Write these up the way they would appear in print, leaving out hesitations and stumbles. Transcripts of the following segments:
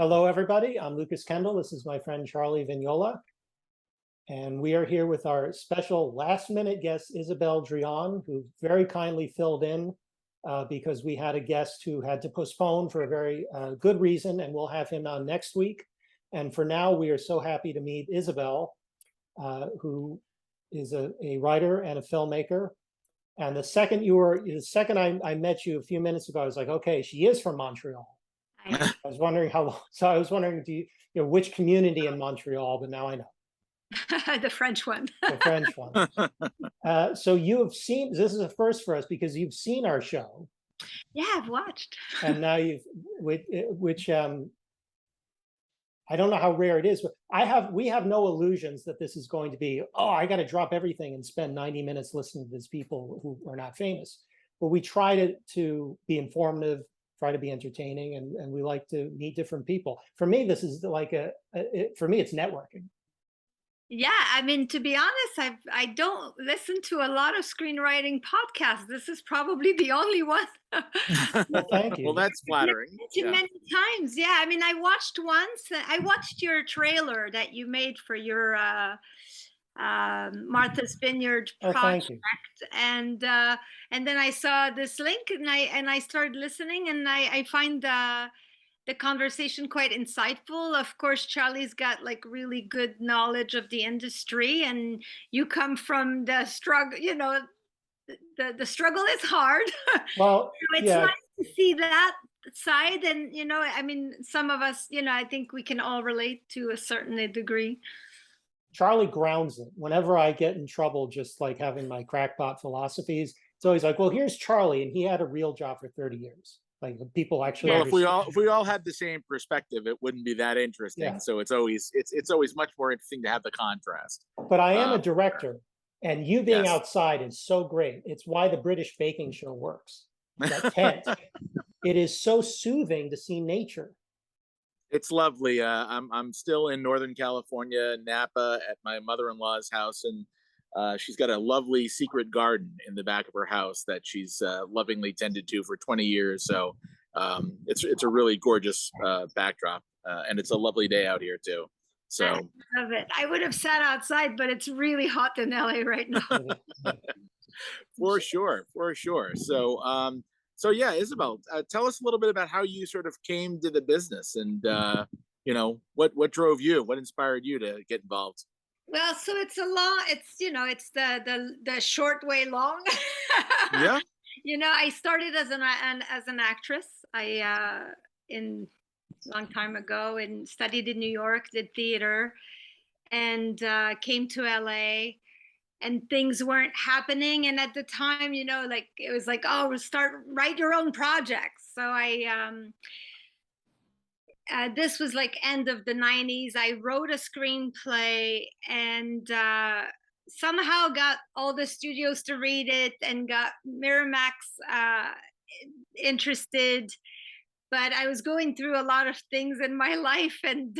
Hello, everybody. I'm Lucas Kendall. This is my friend Charlie Vignola. And we are here with our special last-minute guest, ISABEL DRÉAN, who very kindly filled in because we had a guest who had to postpone for a very good reason, and we'll have him on next week. And for now, we are so happy to meet ISABEL, who is a writer and a filmmaker. And the second I met you a few minutes ago, I was like, okay, she is from Montreal. I was wondering do you know which community in Montreal, but now I know. The French one. The French one. So you have seen, this is a first for us because you've seen our show. Yeah, I've watched. And now which I don't know how rare it is, but we have no illusions that this is going to be, oh, I got to drop everything and spend 90 minutes listening to these people who are not famous. But we try to be informative, try to be entertaining, and we like to meet different people. For me, this is like for me, it's networking. Yeah, I mean, to be honest, I don't listen to a lot of screenwriting podcasts. This is probably the only one. Well, thank you. Well, that's flattering. Many times, yeah. I mean, I watched once. I watched your trailer that you made for your Martha's Vineyard project, and then I saw this link, and I started listening, and I find the conversation quite insightful. Of course, Charlie's got like really good knowledge of the industry, and you come from the struggle. You know, the struggle is hard. Well, it's nice to see that side, and you know, I mean, some of us, you know, I think we can all relate to a certain degree. Charlie grounds it. Whenever I get in trouble, just like having my crackpot philosophies, it's always like, well, here's Charlie, and he had a real job for 30 years. Like people actually. Well, if we all had the same perspective, it wouldn't be that interesting. Yeah. So it's always much more interesting to have the contrast. But I am a director, and you being outside is so great. It's why the British baking show works. That tent. It is so soothing to see nature. It's lovely. I'm still in Northern California, Napa, at my mother-in-law's house, and she's got a lovely secret garden in the back of her house that she's lovingly tended to for 20 years. So it's a really gorgeous backdrop, and it's a lovely day out here too. So I love it. I would have sat outside, but it's really hot in LA right now. For sure. So yeah, ISABEL, tell us a little bit about how you sort of came to the business, and you know, what drove you, what inspired you to get involved. Well, so it's it's the short way long. Yeah. You know, I started as an actress. I in a long time ago, and studied in New York, did theater, and came to LA. And things weren't happening. And at the time, you know, like it was like, oh, write your own projects. So this was like end of the 90s. I wrote a screenplay, and somehow got all the studios to read it, and got Miramax interested. But I was going through a lot of things in my life, and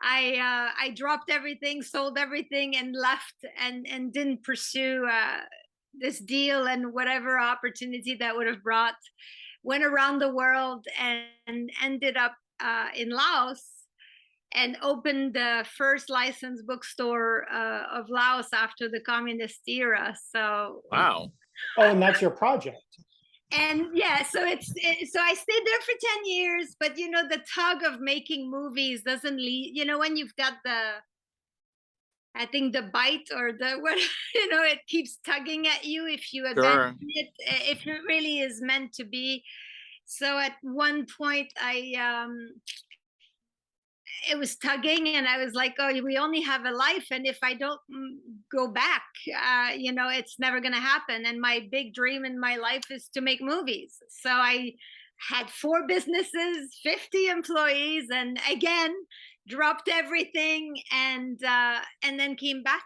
I dropped everything, sold everything, and left, and didn't pursue this deal and whatever opportunity that would have brought. Went around the world and ended up in Laos, and opened the first licensed bookstore of Laos after the communist era. So wow. Oh, and that's your project. And yeah, so I stayed there for 10 years, but you know, the tug of making movies doesn't leave, you know, when you've got I think the bite, or what, you know, it keeps tugging at you if you abandon it, if it really is meant to be. So at one point it was tugging, and I was like, oh, we only have a life, and if I don't go back, you know, it's never going to happen. And my big dream in my life is to make movies. So I had 4 businesses, 50 employees, and again dropped everything, and then came back.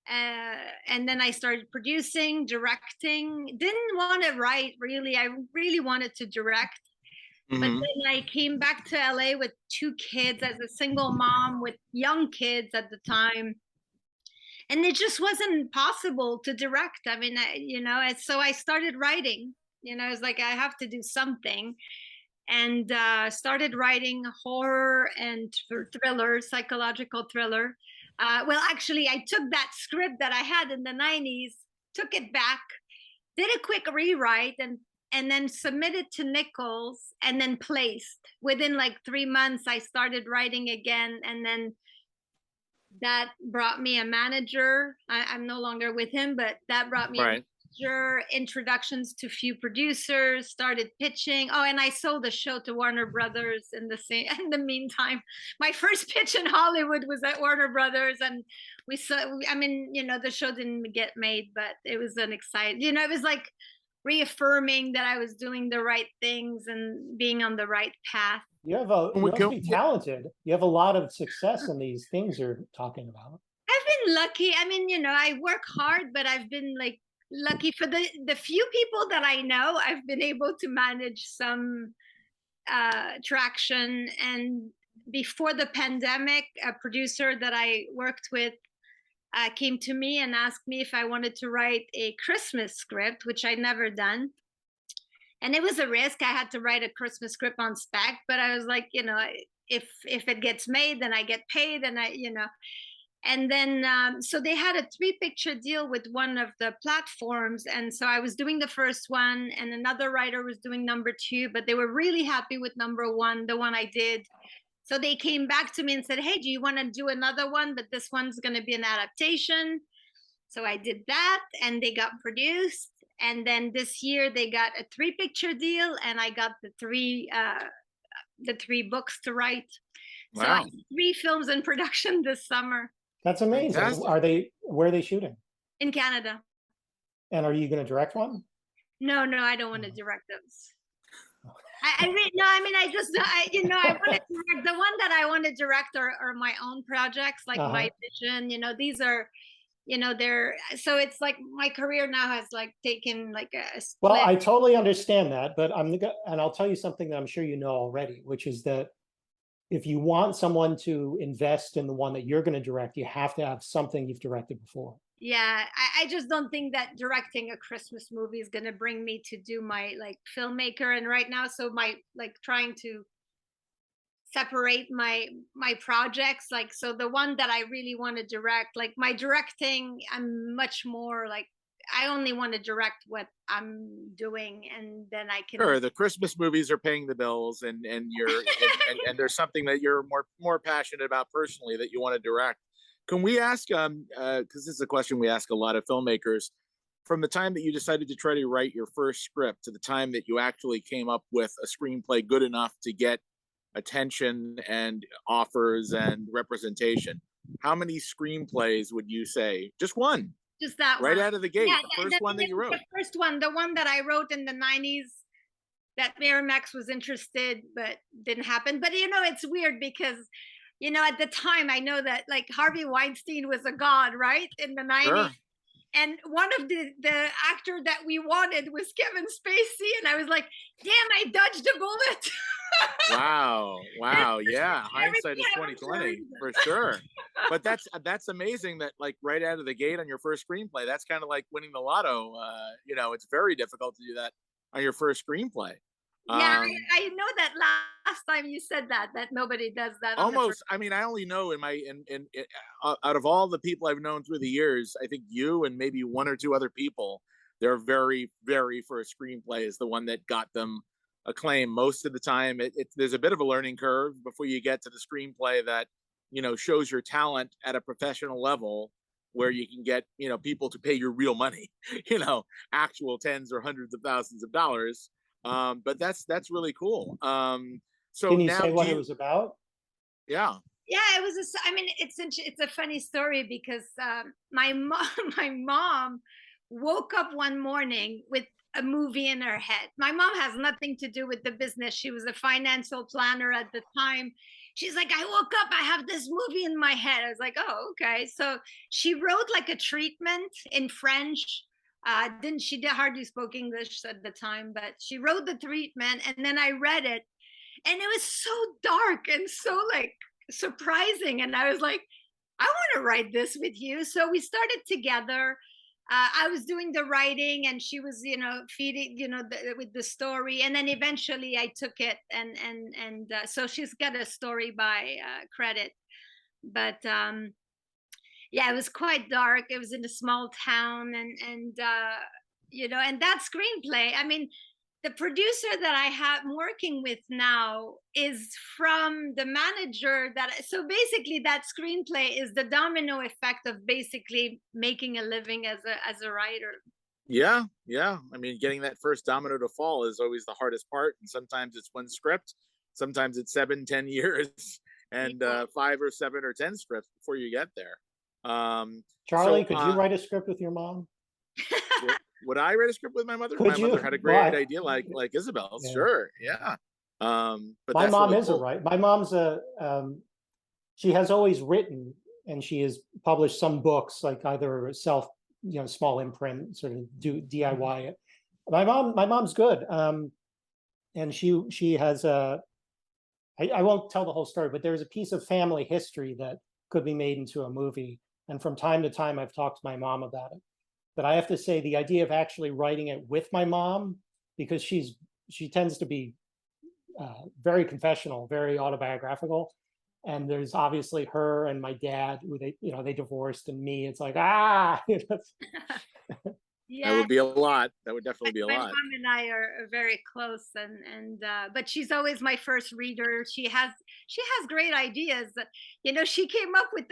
And then I started producing, directing. Didn't want to write, really. I really wanted to direct. But then I came back to LA with 2 kids, as a single mom with young kids at the time. And it just wasn't possible to direct. I mean, you know, so I started writing. You know, it's like, I have to do something. and started writing horror and thriller, psychological thriller. Well, actually, I took that script that I had in the 90s, took it back, did a quick rewrite, and then submitted to Nichols, and then placed. Within like 3 months, I started writing again, and then that brought me a manager. I'm no longer with him, but that brought me a manager, introductions to few producers, started pitching. Oh, and I sold the show to Warner Brothers in the meantime. My first pitch in Hollywood was at Warner Brothers, and we saw, I mean, you know, the show didn't get made, but it was an exciting, you know, it was like reaffirming that I was doing the right things and being on the right path. You must be talented. You have a lot of success in these things you're talking about. I've been lucky. I mean, you know, I work hard, but I've been like lucky for the few people that I know. I've been able to manage some traction. And before the pandemic, a producer that I worked with came to me and asked me if I wanted to write a Christmas script, which I'd never done. And it was a risk. I had to write a Christmas script on spec, but I was like, you know, if it gets made, then I get paid, and you know. And then, so they had a 3-picture deal with one of the platforms. And so I was doing the first one, and another writer was doing number 2, but they were really happy with number 1, the one I did. So they came back to me and said, hey, do you want to do another one? But this one's going to be an adaptation. So I did that, and they got produced. And then this year they got a 3-picture deal, and I got the 3 books to write. Wow. So I have 3 films in production this summer. That's amazing. Fantastic. Where are they shooting? In Canada. And are you going to direct one? No, I don't want to direct those. I you know, I want to direct, the one that I want to direct are my own projects, like my vision. You know, these are, you know, so it's like my career now has like taken like a split. Well, I totally understand that, but and I'll tell you something that I'm sure you know already, which is that if you want someone to invest in the one that you're going to direct, you have to have something you've directed before. Yeah, I just don't think that directing a Christmas movie is going to bring me to do my like filmmaker. And right now, so my like trying to separate my projects, like, so the one that I really want to direct, like my directing, I'm much more like, I only want to direct what I'm doing, and then I can. Sure, the Christmas movies are paying the bills, and you're and there's something that you're more passionate about personally that you want to direct. Can we ask, because this is a question we ask a lot of filmmakers, from the time that you decided to try to write your first script to the time that you actually came up with a screenplay good enough to get attention and offers and representation, how many screenplays would you say? Just one? Just that right one. Out of the gate, yeah, the first one that you wrote. The first one, the one that I wrote in the 90s, that Miramax was interested, but didn't happen. But you know, it's weird because, you know, at the time, I know that like Harvey Weinstein was a god, right? In the 90s. Sure. And one of the actor that we wanted was Kevin Spacey. And I was like, damn, I dodged a bullet. Wow. Yeah. Hindsight is 2020 for sure. But that's amazing that like right out of the gate on your first screenplay, that's kind of like winning the lotto. You know, it's very difficult to do that on your first screenplay. Yeah, I know that last time you said that nobody does that. Almost. I mean, I only know out of all the people I've known through the years, I think you and maybe 1 or 2 other people, their very, very first screenplay is the one that got them acclaim. Most of the time, there's a bit of a learning curve before you get to the screenplay that, you know, shows your talent at a professional level, where you can get, you know, people to pay you real money, you know, actual tens or hundreds of thousands of dollars. But that's really cool. So can you now say what it was about? Yeah, it was. I mean, it's a funny story because my mom woke up one morning with a movie in her head. My mom has nothing to do with the business. She was a financial planner at the time. She's like, I woke up, I have this movie in my head. I was like, oh, okay. So she wrote like a treatment in French. She hardly spoke English at the time, but she wrote the treatment, and then I read it, and it was so dark and so like surprising. And I was like, I want to write this with you. So we started together. I was doing the writing, and she was, feeding, with the story. And then eventually I took it, and so she's got a story by credit. But yeah, it was quite dark. It was in a small town, and that screenplay. I mean, the producer that I have working with now is from the manager so basically that screenplay is the domino effect of basically making a living as a writer. Yeah, yeah. I mean, getting that first domino to fall is always the hardest part, and sometimes it's one script, sometimes it's 7, 10 years, and Yeah. 5 or 7 or 10 scripts before you get there. Charlie, could you write a script with your mom? Would I write a script with my mother? Could My you? mother had a great idea, like Isabel's. Yeah. Sure, yeah. But my that's mom really is cool. a writer. My mom's she has always written, and she has published some books, like either self, small imprint, sort of do DIY it. My mom's good, and she has I won't tell the whole story, but there's a piece of family history that could be made into a movie. And from time to time, I've talked to my mom about it. But I have to say, the idea of actually writing it with my mom, because she tends to be very confessional, very autobiographical. And there's obviously her and my dad, who they divorced, and me. It's like, Yeah. That would be a lot. That would definitely be a My lot. mom and I are very close, and but she's always my first reader. She has great ideas. She came up with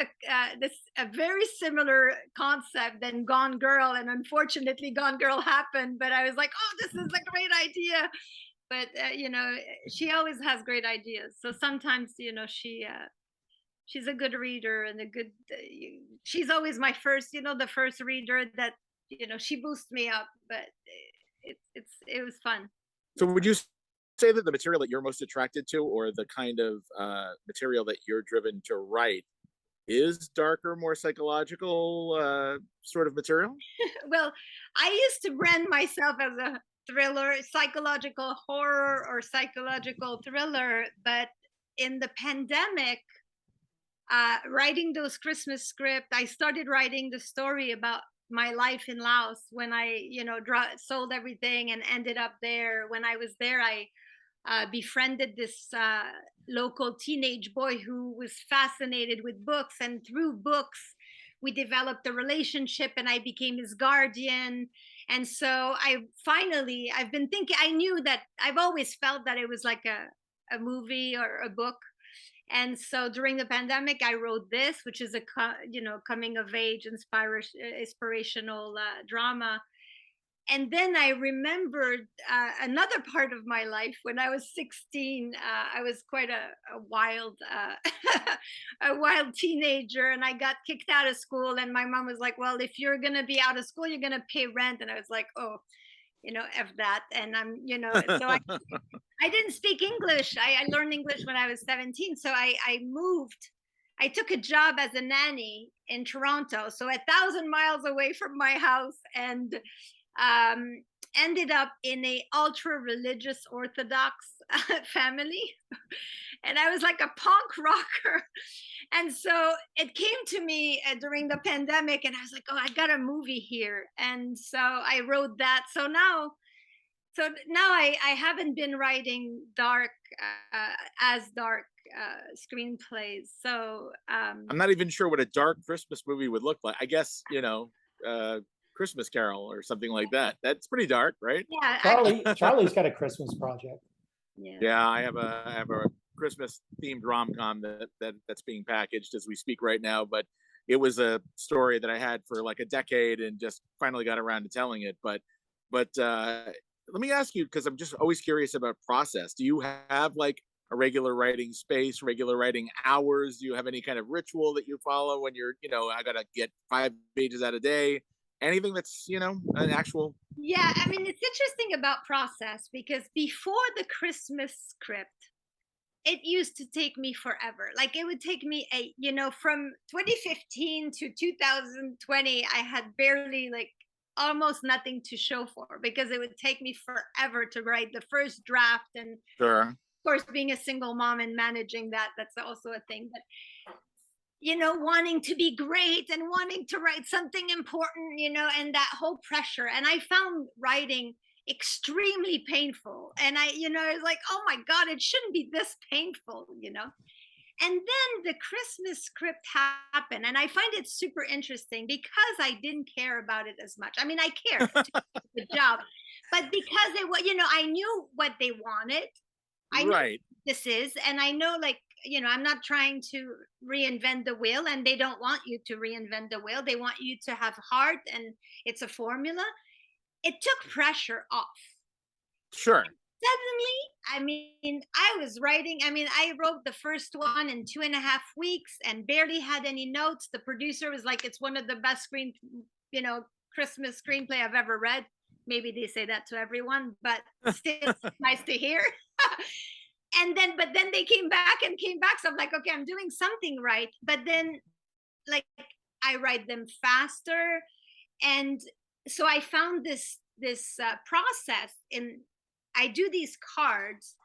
this a very similar concept than Gone Girl, and unfortunately Gone Girl happened. But I was like, oh, this is a great idea. But she always has great ideas. So sometimes she's a good reader, and she's always my first, the first reader that she boosts me up. But it was fun. So would you say that the material that you're most attracted to, or the kind of material that you're driven to write, is darker, more psychological sort of material? Well, I used to brand myself as a thriller, psychological horror, or psychological thriller. But in the pandemic, writing those Christmas scripts, I started writing the story about my life in Laos when I, sold everything and ended up there. When I was there, I befriended this local teenage boy who was fascinated with books, and through books, we developed a relationship, and I became his guardian. And so I've been thinking, I knew that I've always felt that it was like a movie or a book. And so during the pandemic, I wrote this, which is a coming of age inspirational drama. And then I remembered another part of my life when I was 16. I was quite a wild a wild teenager, and I got kicked out of school. And my mom was like, well, if you're going to be out of school, you're going to pay rent. And I was like, oh, F that. And so I didn't speak English. I learned English when I was 17. So I moved. I took a job as a nanny in Toronto, so 1,000 miles away from my house, and ended up in a ultra religious Orthodox family. And I was like a punk rocker. And so it came to me during the pandemic, and I was like, oh, I got a movie here. And so I wrote that. So now I haven't been writing as dark screenplays. So I'm not even sure what a dark Christmas movie would look like. I guess, Christmas Carol or something like that. That's pretty dark, right? Yeah, Charlie's got a Christmas project. Yeah, I have a Christmas themed rom-com that's being packaged as we speak right now. But it was a story that I had for like a decade and just finally got around to telling it. But let me ask you, because I'm just always curious about process. Do you have like a regular writing space, regular writing hours? Do you have any kind of ritual that you follow when you're, I gotta get 5 pages out a day? Anything that's, an actual. Yeah, I mean, it's interesting about process, because before the Christmas script, it used to take me forever. Like it would take me from 2015 to 2020, I had barely, like, almost nothing to show for, because it would take me forever to write the first draft. And Sure. of course, being a single mom and managing that's also a thing. But wanting to be great and wanting to write something important, and that whole pressure. And I found writing extremely painful. And it's like, oh my God, it shouldn't be this painful. And then the Christmas script happened. And I find it super interesting because I didn't care about it as much. I mean, I cared to do the job, but because it was, I knew what they wanted. I know Right. this is, and I know, like, I'm not trying to reinvent the wheel, and they don't want you to reinvent the wheel. They want you to have heart, and it's a formula. It took pressure off. Sure. Suddenly, I was writing. I wrote the first one in 2.5 weeks and barely had any notes. The producer was like, "It's one of the best Christmas screenplay I've ever read." Maybe they say that to everyone, but still it's nice to hear. But then they came back. So I'm like, okay, I'm doing something right. But then, like, I write them faster, and so I found this process. I do these cards.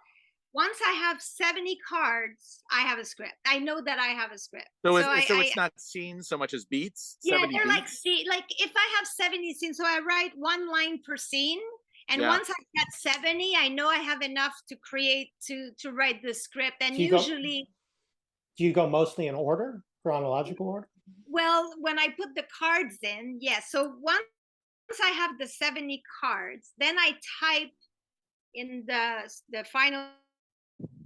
Once I have 70 cards, I have a script. I know that I have a script. So it's not scenes so much as beats. Yeah, 70 they're beats? like if I have 70 scenes, so I write one line per scene. And Yeah. once I get 70, I know I have enough to create to write the script. And Do you go mostly in order, chronological order? Well, when I put the cards in, yes. So once I have the 70 cards, then I type in the final.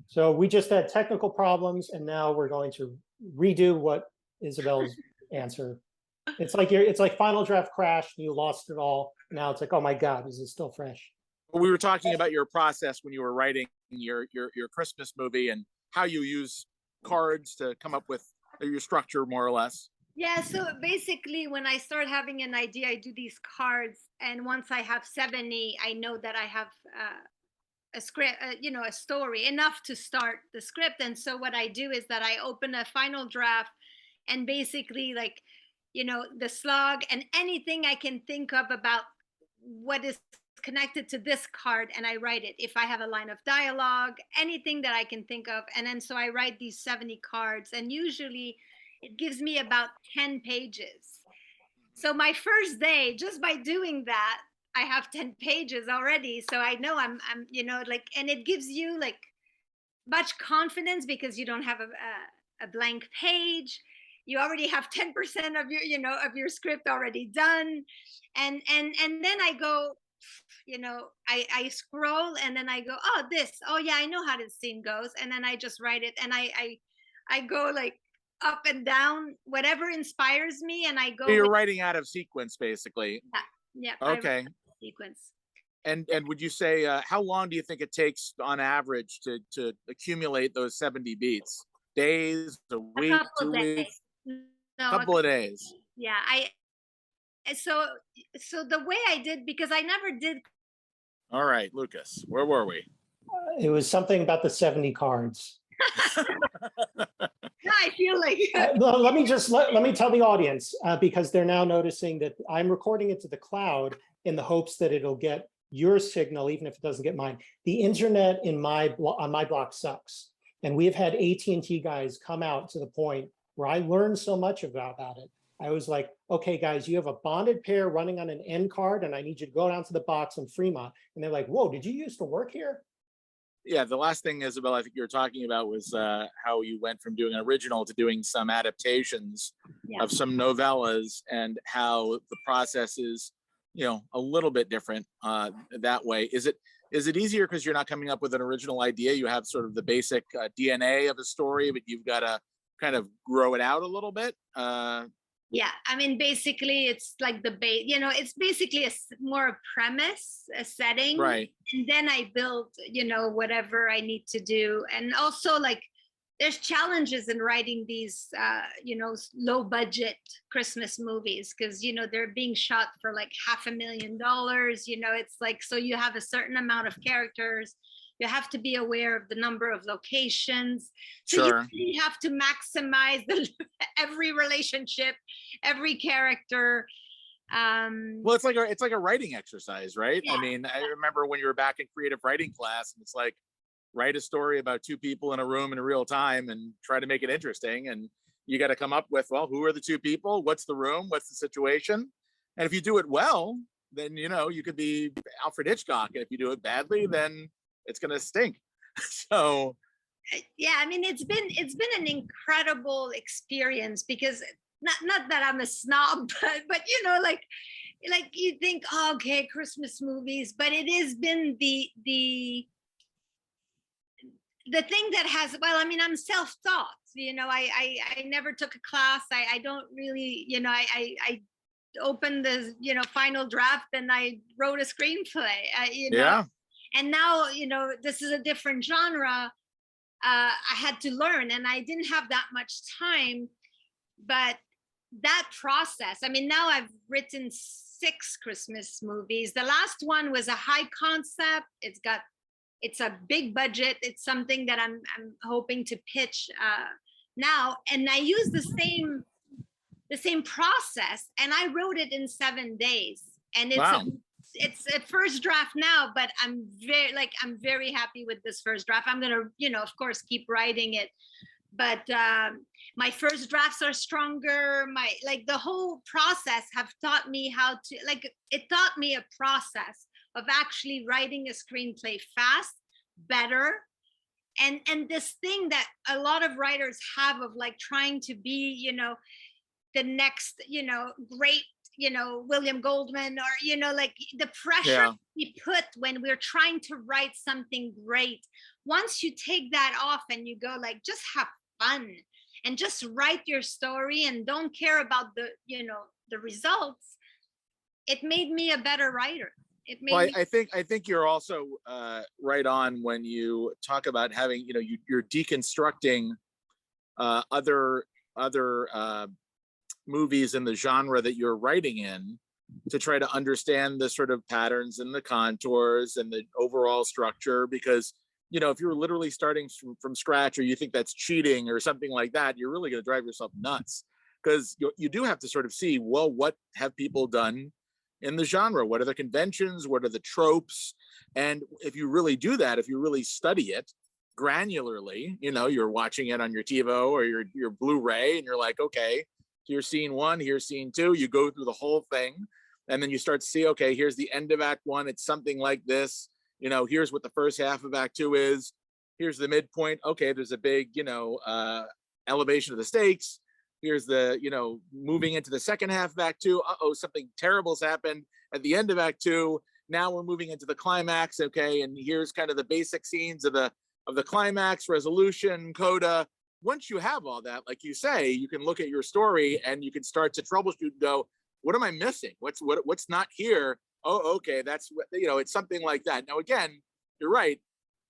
So we just had technical problems, and now we're going to redo what Isabel's answer. It's like final draft crashed, you lost it all. Now it's like, oh my God, is it still fresh? We were talking about your process when you were writing your Christmas movie and how you use cards to come up with your structure, more or less. Yeah, so basically when I start having an idea, I do these cards, and once I have 70, I know that I have a script, a story enough to start the script. And so what I do is that I open a final draft, and basically, like, the slog and anything I can think of about what is connected to this card, and I write it. If I have a line of dialogue, anything that I can think of. And then so I write these 70 cards, and usually it gives me about 10 pages. So my first day, just by doing that, I have 10 pages already. So I know I'm like, and it gives you like much confidence because you don't have a blank page. You already have 10% of your script already done. And then I go, I scroll, and then I go, oh yeah, I know how this scene goes. And then I just write it, and I go like up and down, whatever inspires me, and I go. So you're writing out of sequence, basically. Yeah. Okay. Sequence. And would you say how long do you think it takes on average to accumulate those 70 beats? Days, a week, 2 weeks? No, a couple of days. Yeah, so the way I did, because I never did. All right, Lucas, where were we? It was something about the 70 cards. No, I feel like let me tell the audience, because they're now noticing that I'm recording it to the cloud in the hopes that it'll get your signal, even if it doesn't get mine. The internet on my block sucks, and we have had AT&T guys come out to the point where I learned so much about it. I was like, okay, guys, you have a bonded pair running on an N card, and I need you to go down to the box in Fremont. And they're like, whoa, did you used to work here? Yeah, the last thing, Isabel, I think you were talking about was how you went from doing an original to doing some adaptations of some novellas, and how the process is, a little bit different that way. Is it easier because you're not coming up with an original idea? You have sort of the basic DNA of a story, but you've got to kind of grow it out a little bit? Yeah, basically it's like the base, it's basically more a premise, a setting. Right. And then I build, whatever I need to do. And also, like, there's challenges in writing these, low budget Christmas movies, because, they're being shot for like $500,000. It's like, so you have a certain amount of characters. You have to be aware of the number of locations. So sure. You really have to maximize every relationship, every character. Well, it's like a writing exercise, right? Yeah. I remember when you were back in creative writing class, and it's like, write a story about two people in a room in real time and try to make it interesting. And you got to come up with, well, who are the two people? What's the room? What's the situation? And if you do it well, then, you know, you could be Alfred Hitchcock. And if you do it badly, then it's going to stink. So, yeah, I mean, it's been an incredible experience, because not that I'm a snob, but you know, like you think, oh, okay, Christmas movies, but it has been the thing that has, well, I mean, I'm self-taught, you know, I never took a class. I don't really, you know, I opened the, you know, final draft and I wrote a screenplay, you know, yeah. And now, you know, this is a different genre. I had to learn, and I didn't have that much time, but that process, I mean, now I've written 6 Christmas movies. The last one was a high concept. It's a big budget. It's something that I'm hoping to pitch now. And I use the same process, and I wrote it in 7 days. And it's a first draft now, but I'm very happy with this first draft. I'm gonna, you know, of course, keep writing it. But my first drafts are stronger. The whole process have taught me how to, it taught me a process of actually writing a screenplay fast, better. And this thing that a lot of writers have of like trying to be, you know, the next, you know, great, you know, William Goldman, or, you know, like the pressure we put when we're trying to write something great. Once you take that off and you go like, just have fun and just write your story and don't care about the, you know, the results. It made me a better writer. It made well, me- I think you're also right on when you talk about having, you know, you're deconstructing other movies in the genre that you're writing in to try to understand the sort of patterns and the contours and the overall structure. Because, you know, if you're literally starting from scratch, or you think that's cheating or something like that, you're really going to drive yourself nuts, because you do have to sort of see, well, what have people done in the genre? What are the conventions? What are the tropes? And if you really do that, if you really study it granularly, you know, you're watching it on your TiVo or your Blu-ray, and you're like, okay, here's scene 1, here's scene 2. You go through the whole thing, and then you start to see, okay, here's the end of Act 1. It's something like this. You know, here's what the first half of Act 2 is. Here's the midpoint. Okay, there's a big, you know, elevation of the stakes. Here's the, you know, moving into the second half of Act 2. Uh-oh, something terrible's happened at the end of Act 2. Now we're moving into the climax. Okay, and here's kind of the basic scenes of the climax, resolution, coda. Once you have all that, like you say, you can look at your story and you can start to troubleshoot and go, what am I missing? What's not here? Oh, okay, that's what, you know, it's something like that. Now, again, you're right.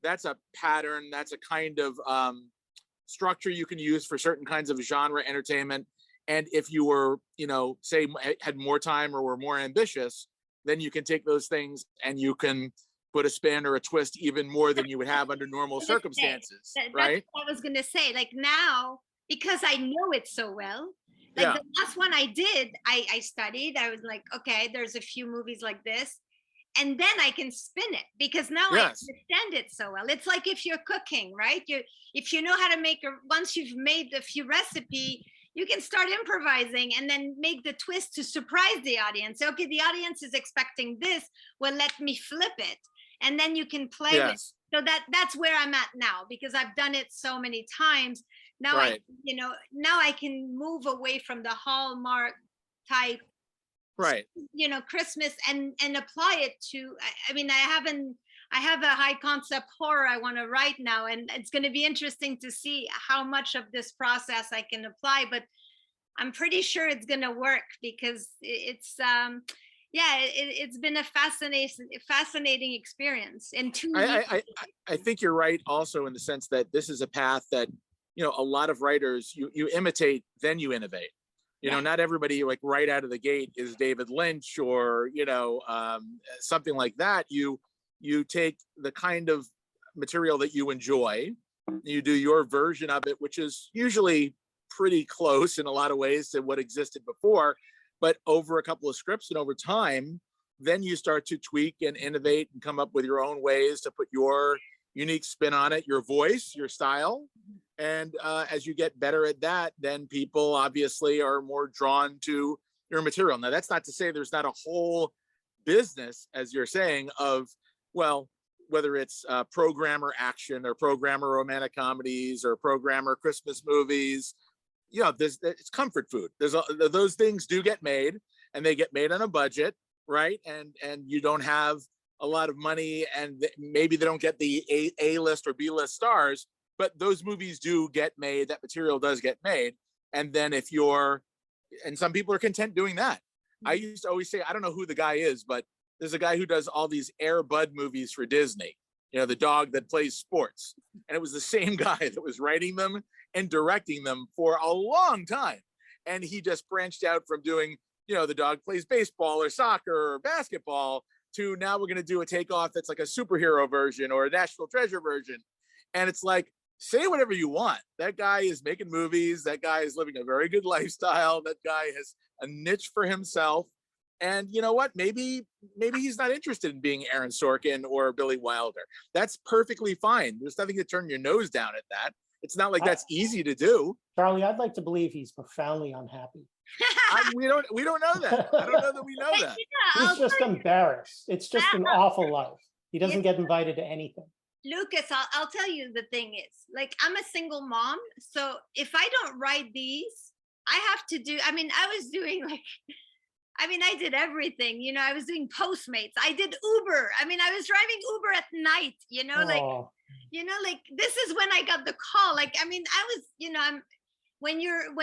That's a pattern. That's a kind of structure you can use for certain kinds of genre entertainment. And if you were, you know, say had more time or were more ambitious, then you can take those things and you can put a spin or a twist even more than you would have under normal circumstances, right? That's what I was going to say. Like now, because I know it so well, like the last one I did, I studied. I was like, okay, there's a few movies like this, and then I can spin it because now I understand it so well. It's like if you're cooking, right? If you know how to make once you've made a few recipe, you can start improvising and then make the twist to surprise the audience. Okay, the audience is expecting this. Well, let me flip it. And then you can play with it. So that's where I'm at now, because I've done it so many times. Now now I can move away from the Hallmark type, you know, Christmas and apply it to, I mean, I have a high concept horror I want to write now, and it's going to be interesting to see how much of this process I can apply, but I'm pretty sure it's going to work, because it's, it's been a fascinating experience in 2 years. I think you're right also in the sense that this is a path that, you know, a lot of writers, you imitate, then you innovate. You know, not everybody like right out of the gate is David Lynch or, you know, something like that. You take the kind of material that you enjoy, you do your version of it, which is usually pretty close in a lot of ways to what existed before. But over a couple of scripts and over time, then you start to tweak and innovate and come up with your own ways to put your unique spin on it, your voice, your style. And as you get better at that, then people obviously are more drawn to your material. Now, that's not to say there's not a whole business, as you're saying, of, well, whether it's programmer action or programmer romantic comedies or programmer Christmas movies, you know, it's comfort food. Those things do get made, and they get made on a budget, right? And you don't have a lot of money, and maybe they don't get the A-list or B-list stars, but those movies do get made. That material does get made. And then and some people are content doing that. I used to always say, I don't know who the guy is, but there's a guy who does all these Air Bud movies for Disney, you know, the dog that plays sports. And it was the same guy that was writing them and directing them for a long time. And he just branched out from doing, you know, the dog plays baseball or soccer or basketball to now we're going to do a takeoff that's like a superhero version or a National Treasure version. And it's like, say whatever you want. That guy is making movies. That guy is living a very good lifestyle. That guy has a niche for himself. And you know what? Maybe he's not interested in being Aaron Sorkin or Billy Wilder. That's perfectly fine. There's nothing to turn your nose down at that. It's not like that's easy to do. Charlie, I'd like to believe he's profoundly unhappy. We don't know that. I don't know that we know that. He's just embarrassed. It's just an awful life. He doesn't get invited to anything. Lucas, I'll tell you, the thing is, like, I'm a single mom. So if I don't write these, I have to do, I mean, I did everything, you know. I was doing Postmates. I did Uber. I mean, I was driving Uber at night, you know, like this is when I got the call. Like, I mean, I was, you know, when you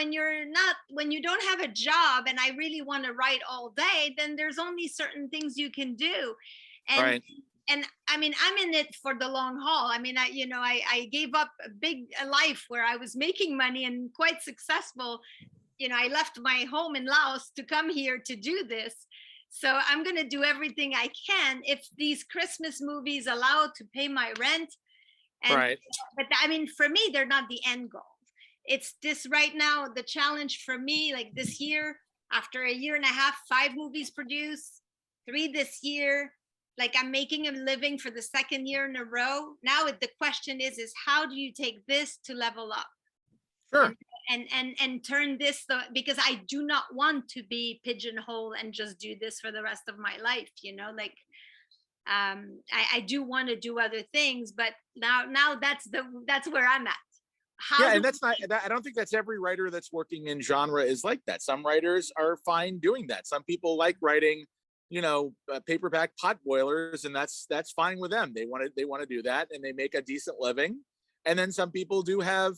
don't have a job and I really want to write all day, then there's only certain things you can do. And right. And I mean, I'm in it for the long haul. I mean, I gave up a life where I was making money and quite successful. You know, I left my home in Laos to come here to do this. So I'm going to do everything I can if these Christmas movies allow to pay my rent. And, right. But I mean, for me, they're not the end goal. It's this right now, the challenge for me, like this year, after a year and a half, 5 movies produced, 3 this year. Like, I'm making a living for the 2nd year in a row. Now the question is how do you take this to level up? Sure. And turn this, because I do not want to be pigeonholed and just do this for the rest of my life, you know, like, I do want to do other things, but now that's where I'm at. And I don't think that's every writer that's working in genre is like that. Some writers are fine doing that. Some people like writing, you know, paperback pot boilers, and that's fine with them. They want to do that, and they make a decent living. And then some people do have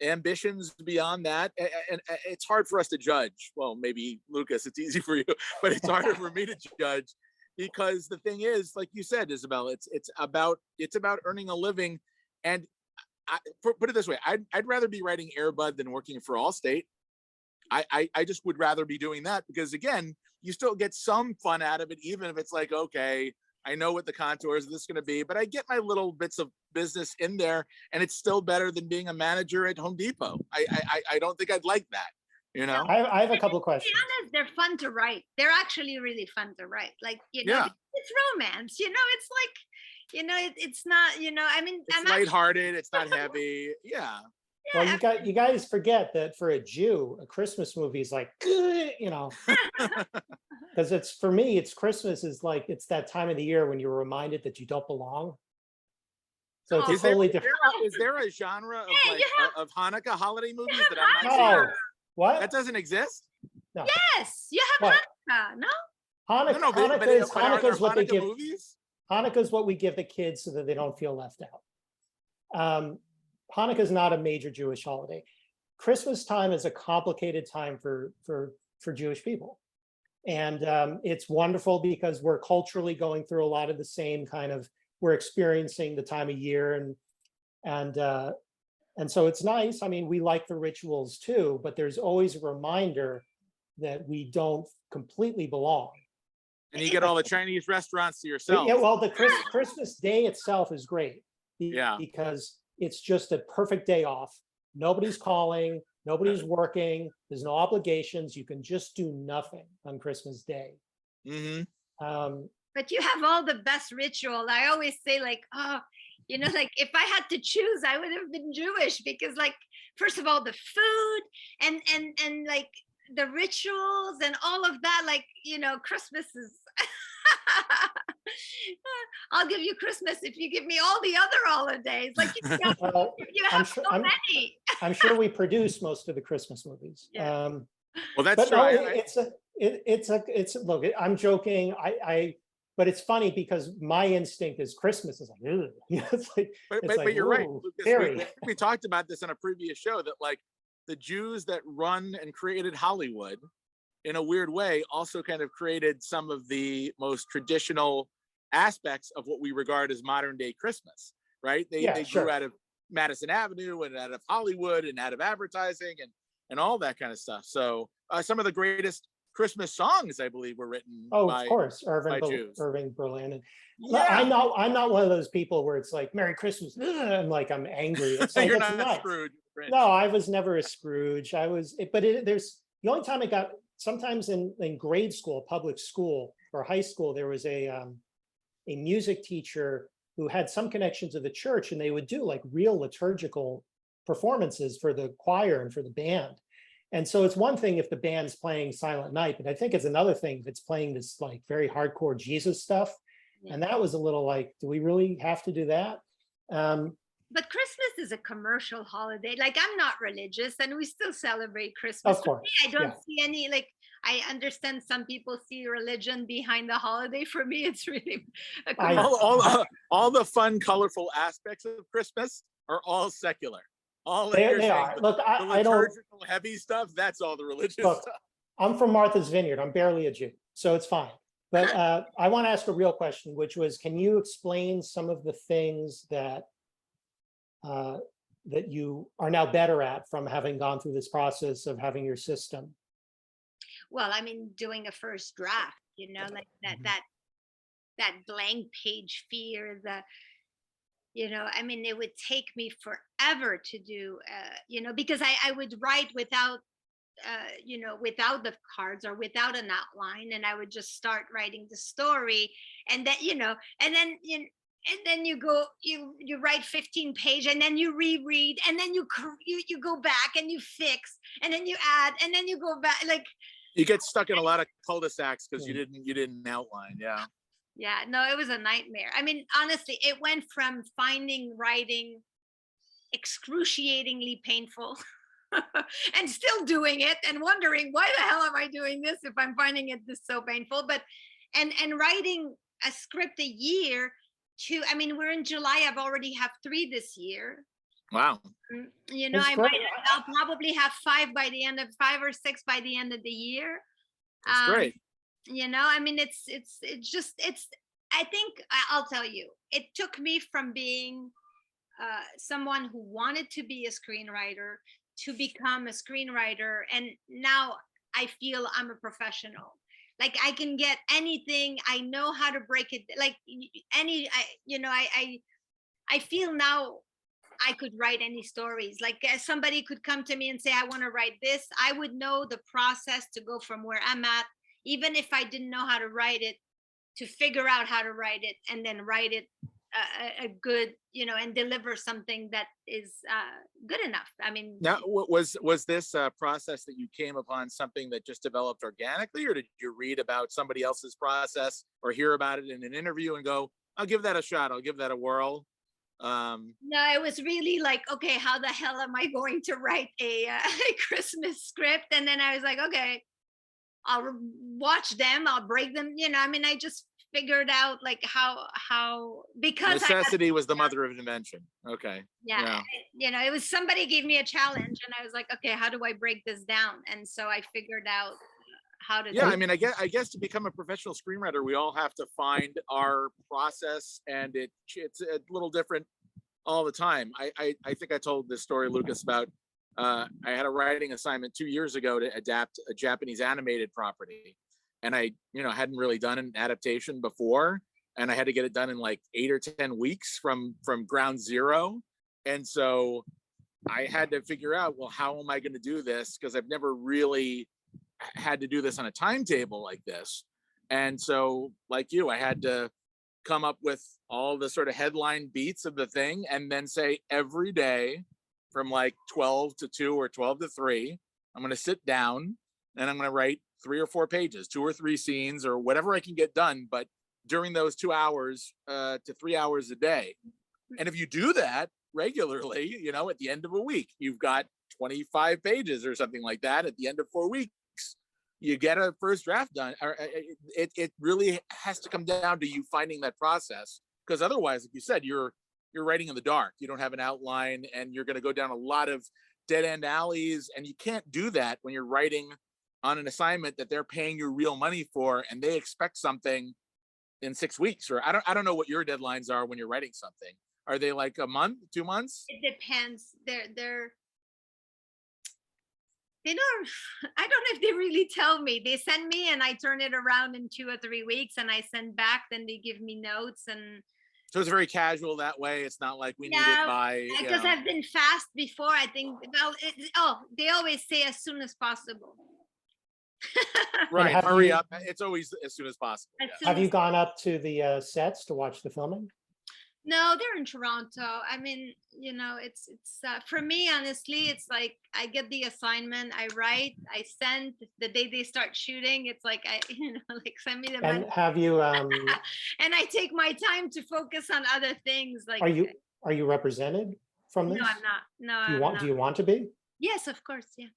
ambitions beyond that, and it's hard for us to judge. Well, maybe Lucas, it's easy for you, but it's harder for me to judge, because the thing is, like you said, Isabel, it's about earning a living. And put it this way, I'd rather be writing Air Bud than working for Allstate. I just would rather be doing that, because again, you still get some fun out of it, even if it's like, okay, I know what the contours of this is going to be, but I get my little bits of business in there, and it's still better than being a manager at Home Depot. I don't think I'd like that, you know? I have a couple of questions. To be honest, they're fun to write. They're actually really fun to write. Like, you know, It's romance, you know, it's like, you know, it's not, you know, I mean, it's lighthearted, it's not heavy. Yeah. Well, you guys forget that for a Jew, a Christmas movie is like, you know, because for me, Christmas is like, it's that time of the year when you're reminded that you don't belong. So it's totally different. Is there a genre of Hanukkah holiday movies that I'm not seeing? What? That doesn't exist? No. Yes, you have Hanukkah, no? Hanukkah is what they give. Movies? Hanukkah is what we give the kids so that they don't feel left out. Hanukkah is not a major Jewish holiday. Christmas time is a complicated time for Jewish people. And it's wonderful because we're culturally going through a lot of the same kind of, we're experiencing the time of year, and so it's nice. I mean, we like the rituals too, but there's always a reminder that we don't completely belong. And you get all the Chinese restaurants to yourself. Yeah, well, the Christmas day itself is great. Yeah. Because it's just a perfect day off. Nobody's calling, nobody's working, there's no obligations. You can just do nothing on Christmas Day. Mm-hmm. But you have all the best ritual. I always say, like, You know, like if I had to choose, I would have been Jewish because, like, first of all, the food and like the rituals and all of that, like, you know, Christmas is I'll give you Christmas if you give me all the other holidays. Like Well, you I'm have sure so many. I'm sure we produce most of the Christmas movies. Yeah. Well, that's But true. no, it's look, I'm joking. But it's funny because my instinct is Christmas is like, ugh. You know, but you're right, ooh, Lucas. scary. We talked about this on a previous show that like the Jews that run and created Hollywood in a weird way also kind of created some of the most traditional aspects of what we regard as modern day Christmas, right? Yeah, They sure. grew out of Madison Avenue and out of Hollywood and out of advertising and all that kind of stuff. So some of the greatest Christmas songs, I believe, were written Oh, by of course, Jews. Irving Berlin. And Yeah, I'm not one of those people where it's like Merry Christmas, ugh, and like I'm angry. It's like you're it's not nice. Scrooge. No, I was never a Scrooge. There's the only time I got sometimes in grade school, public school or high school, there was a music teacher who had some connection to the church, and they would do like real liturgical performances for the choir and for the band. And so it's one thing if the band's playing Silent Night, but I think it's another thing if it's playing this like very hardcore Jesus stuff. Yeah. And that was a little like, do we really have to do that? But Christmas is a commercial holiday. Like I'm not religious, and we still celebrate Christmas. Of course, For me, I don't yeah. see any like. I understand some people see religion behind the holiday. For me, it's really a I- commercial. All the fun, colorful aspects of Christmas are all secular. All that you're They saying, are. Look, the I don't. liturgical heavy stuff, that's all the religious Look, stuff. I'm from Martha's Vineyard. I'm barely a Jew, so it's fine. But I want to ask a real question, which was, can you explain some of the things that that you are now better at from having gone through this process of having your system? Well, I mean, doing a first draft, you know, like that blank page fear, you know, I mean, it would take me forever to do, you know, because I would write without, you know, without the cards or without an outline, and I would just start writing the story, and then, you know, and then you go, you write 15 page, and then you reread, and then you go back and you fix, and then you add, and then you go back, like. You get stuck in a lot of cul-de-sacs because you didn't outline. Yeah, no, it was a nightmare. I mean, honestly, it went from finding writing excruciatingly painful and still doing it and wondering why the hell am I doing this if I'm finding it this so painful, but and writing a script a year to, I mean, we're in July, I've already have 3 this year. Wow. You know, I'll probably have 5 or 6 by the end of the year. That's great. You know, I mean, it's I think I'll tell you, it took me from being someone who wanted to be a screenwriter to become a screenwriter, and now I feel I'm a professional. Like I can get anything, I know how to break it, like I feel now I could write any stories. Like somebody could come to me and say, I want to write this. I would know the process to go from where I'm at, even if I didn't know how to write it, to figure out how to write it and then write it a good, you know, and deliver something that is good enough. I mean, now, was this process that you came upon something that just developed organically, or did you read about somebody else's process or hear about it in an interview and go, I'll give that a shot, I'll give that a whirl? No, it was really like, okay, how the hell am I going to write a Christmas script? And then I was like, okay, I'll watch them, I'll break them, you know. I mean, I just figured out like how because necessity was the mother of invention. Okay. Yeah, you know, it was, somebody gave me a challenge and I was like, okay, how do I break this down? And so I figured out how to do I mean, I guess to become a professional screenwriter, we all have to find our process, and it's a little different all the time. I think I told this story, Lucas, about I had a writing assignment 2 years ago to adapt a Japanese animated property, and I hadn't really done an adaptation before, and I had to get it done in like 8 or 10 weeks from ground zero. And so I had to figure out, well, how am I going to do this, because I've never really had to do this on a timetable like this. And so, like you, I had to come up with all the sort of headline beats of the thing, and then say every day from like 12 to 2 or 12 to 3, I'm going to sit down and I'm going to write 3 or 4 pages, 2 or 3 scenes, or whatever I can get done. But during those 2 hours to 3 hours a day. And if you do that regularly, you know, at the end of a week, you've got 25 pages or something like that. At the end of 4 weeks, you get a first draft done. It really has to come down to you finding that process, because otherwise, like you said, you're writing in the dark. You don't have an outline, and you're going to go down a lot of dead end alleys, and you can't do that when you're writing on an assignment that they're paying you real money for, and they expect something in 6 weeks. Or I don't know what your deadlines are when you're writing something. Are they like a month, 2 months? It depends. They don't, I don't know if they really tell me. They send me and I turn it around in 2 or 3 weeks, and I send back, then they give me notes. And so it's very casual that way. It's not like we need it yeah, by, because I've been fast before. I think, well, they always say as soon as possible. right, have hurry you- up. It's always as soon as possible. As Yeah. soon Have you as- gone up to the sets to watch the filming? No, they're in Toronto. I mean, you know, it's for me, honestly, it's like I get the assignment, I write, I send. The day they start shooting, it's like like send me the money, And have you and I take my time to focus on other things. Like, are you represented from this? No, I'm not. No, Do you I'm want not. do you want to be? Yes, of course. Yeah,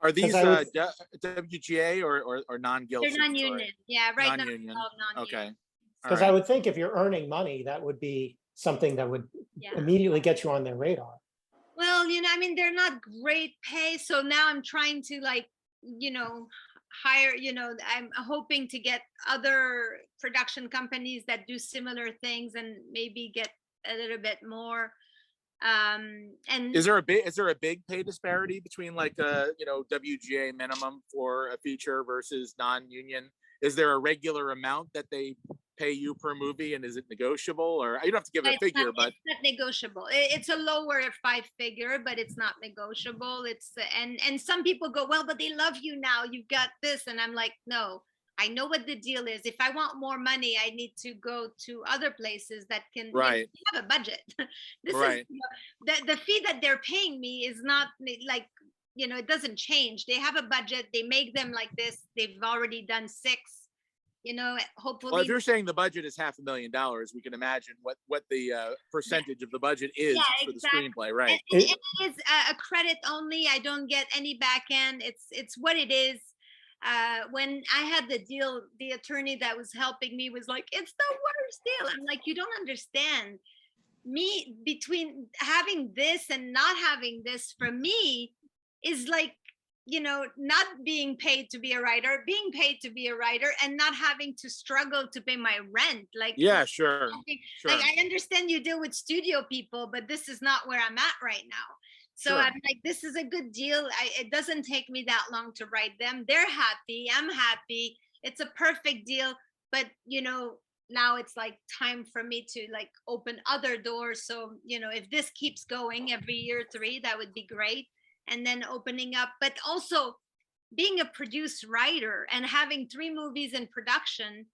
Are these I would- WGA or non-guilty? they're non-union. Yeah, right now Non-union. it's all non-union. Okay. Because I would think if you're earning money, that would be something that would Yeah. immediately get you on their radar. Well, I mean, they're not great pay. So now I'm trying to hire, I'm hoping to get other production companies that do similar things and maybe get a little bit more. And Is there a big pay disparity between like WGA minimum for a feature versus non-union? Is there a regular amount that they pay you per movie, and is it negotiable? Or you don't have to give a figure, but it's not negotiable. It's a lower 5-figure, but it's not negotiable. And some people go, well, but they love you now. You've got this, and I'm like, no. I know what the deal is. If I want more money, I need to go to other places that can Right. have a budget. This Right. is the fee that they're paying me is not like, it doesn't change. They have a budget. They make them like this. They've already done 6. Hopefully. well, if you're saying the budget is $500,000, we can imagine what the percentage of the budget is for exactly. the screenplay, right? And it is a credit only. I don't get any back end. It's what it is. When I had the deal, the attorney that was helping me was like, it's the worst deal. I'm like, you don't understand. Me, between having this and not having this, for me is like, not being paid to be a writer, being paid to be a writer, and not having to struggle to pay my rent. Like, Yeah, sure. like, I understand you deal with studio people, but this is not where I'm at right now. So Sure. I'm like, this is a good deal. It doesn't take me that long to write them. They're happy. I'm happy. It's a perfect deal. But, now it's like time for me to like open other doors. So, if this keeps going every year 3, that would be great. And then opening up, but also being a produced writer and having 3 movies in production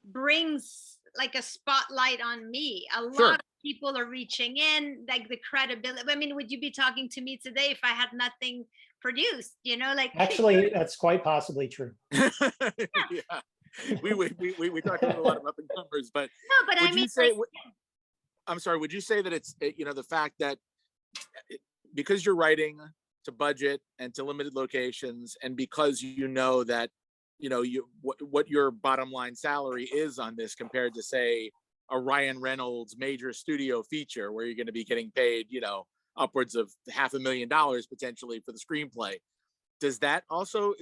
brings like a spotlight on me. A Sure. lot of people are reaching in, like the credibility. I mean, would you be talking to me today if I had nothing produced? Like Actually, that's quite possibly true. Yeah. We talked about a lot of up and comers, but no, but would I mean, you say? like, I'm sorry. Would you say that it's the fact that because you're writing to budget and to limited locations, and because that what your bottom line salary is on this compared to say a Ryan Reynolds major studio feature where you're going to be getting paid upwards of $500,000 potentially for the screenplay. Is that also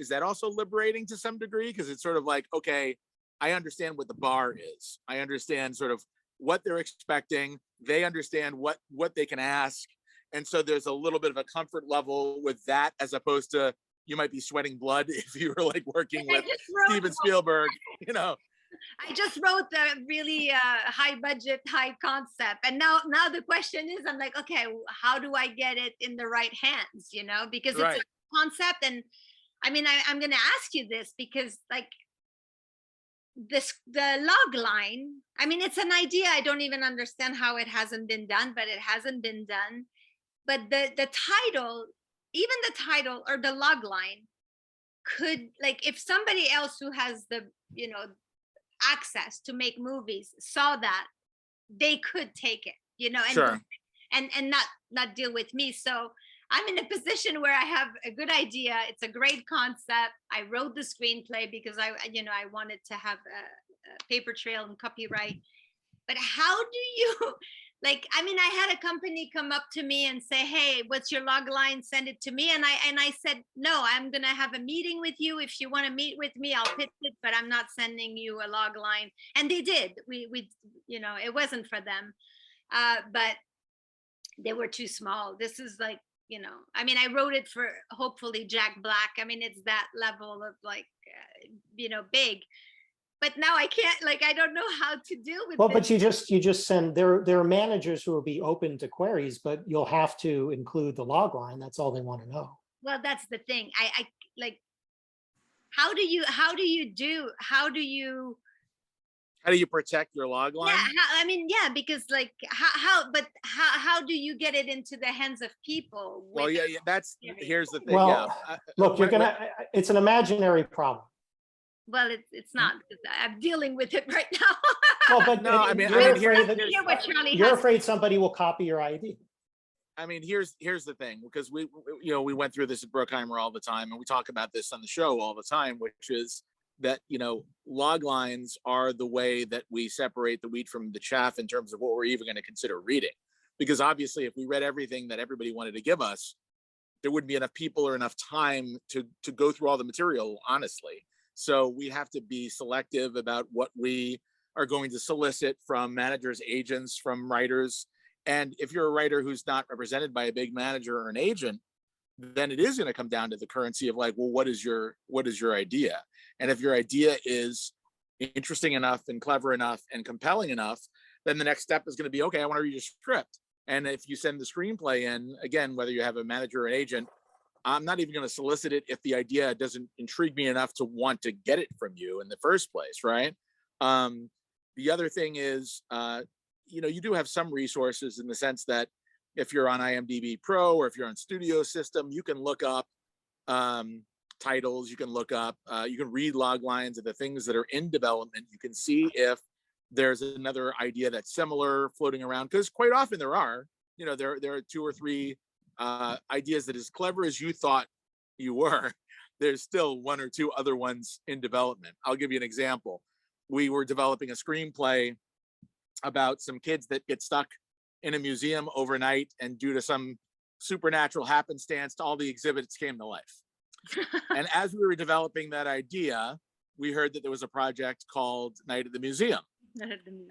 liberating to some degree? Because it's sort of like, okay, I understand what the bar is. I understand sort of what they're expecting. They understand what they can ask. And so there's a little bit of a comfort level with that, as opposed to you might be sweating blood if you were like working with Steven Spielberg, I just wrote a really high budget, high concept. And now the question is, I'm like, okay, how do I get it in the right hands? Because it's a concept. And I mean, I'm going to ask you this because like, the log line, I mean, it's an idea. I don't even understand how it hasn't been done, but it hasn't been done. But the title, even the title or the log line could, like, if somebody else who has the, you know, access to make movies saw that, they could take it, you know, and Sure. and not deal with me. So I'm in a position where I have a good idea. It's a great concept. I wrote the screenplay because I, you know, I wanted to have a paper trail and copyright. But how do you, like, I mean, I had a company come up to me and say, hey, what's your log line? Send it to me. And I said, no, I'm going to have a meeting with you. If you want to meet with me, I'll pitch it, but I'm not sending you a log line. And they did. We you know, it wasn't for them. But they were too small. This is like, you know, I mean, I wrote it for hopefully Jack Black. I mean, it's that level of like, you know, big. But now I can't, like, I don't know how to deal with Well, this. but you just send, there are managers who will be open to queries, but you'll have to include the log line. That's all they want to know. Well, that's the thing. I like, how do you protect your log line? yeah, I mean, yeah, because like how do you get it into the hands of people? Well, yeah, that's, here's the thing. Well, Yeah. look, it's an imaginary problem. Well, it's not, because I'm dealing with it right now. Well, but No, I mean, you're here's afraid somebody will copy your ID. I mean, here's the thing, because we went through this at Bruckheimer all the time, and we talk about this on the show all the time, which is that, you know, log lines are the way that we separate the wheat from the chaff in terms of what we're even going to consider reading. Because obviously, if we read everything that everybody wanted to give us, there wouldn't be enough people or enough time to go through all the material, honestly. So we have to be selective about what we are going to solicit from managers, agents, from writers. And if you're a writer who's not represented by a big manager or an agent, then it is going to come down to the currency of like, well, what is your idea? And if your idea is interesting enough and clever enough and compelling enough, then the next step is going to be, okay, I want to read your script. And if you send the screenplay in, again, whether you have a manager or an agent, I'm not even going to solicit it if the idea doesn't intrigue me enough to want to get it from you in the first place, right? The other thing is, you know, you do have some resources in the sense that if you're on IMDb Pro or if you're on Studio System, you can look up titles, you can look up, you can read log lines of the things that are in development. You can see if there's another idea that's similar floating around, because quite often there are, you know, there are 2 or 3 ideas that, as clever as you thought you were, there's still 1 or 2 other ones in development. I'll give you an example. We were developing a screenplay about some kids that get stuck in a museum overnight, and due to some supernatural happenstance, all the exhibits came to life. And as we were developing that idea, we heard that there was a project called Night at the Museum.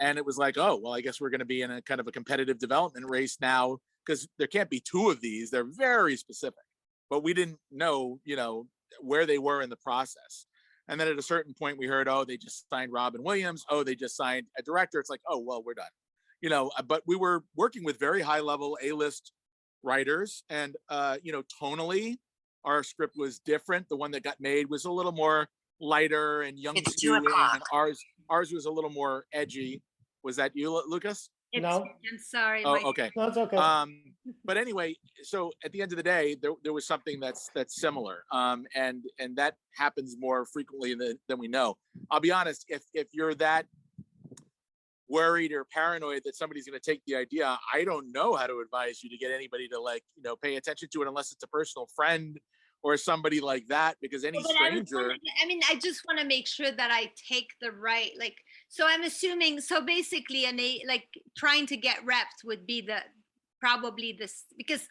And it was like, oh, well, I guess we're going to be in a kind of a competitive development race now, because there can't be 2 of these. They're very specific, but we didn't know, you know, where they were in the process. And then at a certain point we heard, oh, they just signed Robin Williams. Oh, they just signed a director. It's like, oh, well, we're done. You know, but we were working with very high level A-list writers, and, you know, tonally, our script was different. The one that got made was a little more lighter and young skewing, and ours was a little more edgy. Was that you, Lucas? No. I'm sorry. Oh, okay. No, it's okay. But anyway, so at the end of the day, there was something that's similar, and that happens more frequently than we know. I'll be honest, if you're that worried or paranoid that somebody's going to take the idea, I don't know how to advise you to get anybody to, like, you know, pay attention to it, unless it's a personal friend or somebody like that, because any stranger. I mean, I just want to make sure that I take the right, like, so I'm assuming, so basically like trying to get reps would be probably this, because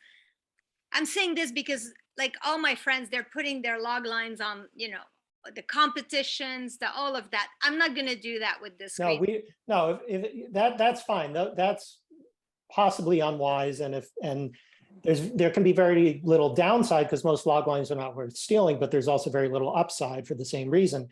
I'm saying this because like all my friends, they're putting their log lines on, you know, the competitions, all of that. I'm not going to do that with this. No, that's fine. That's possibly unwise. And there can be very little downside, because most log lines are not worth stealing, but there's also very little upside for the same reason.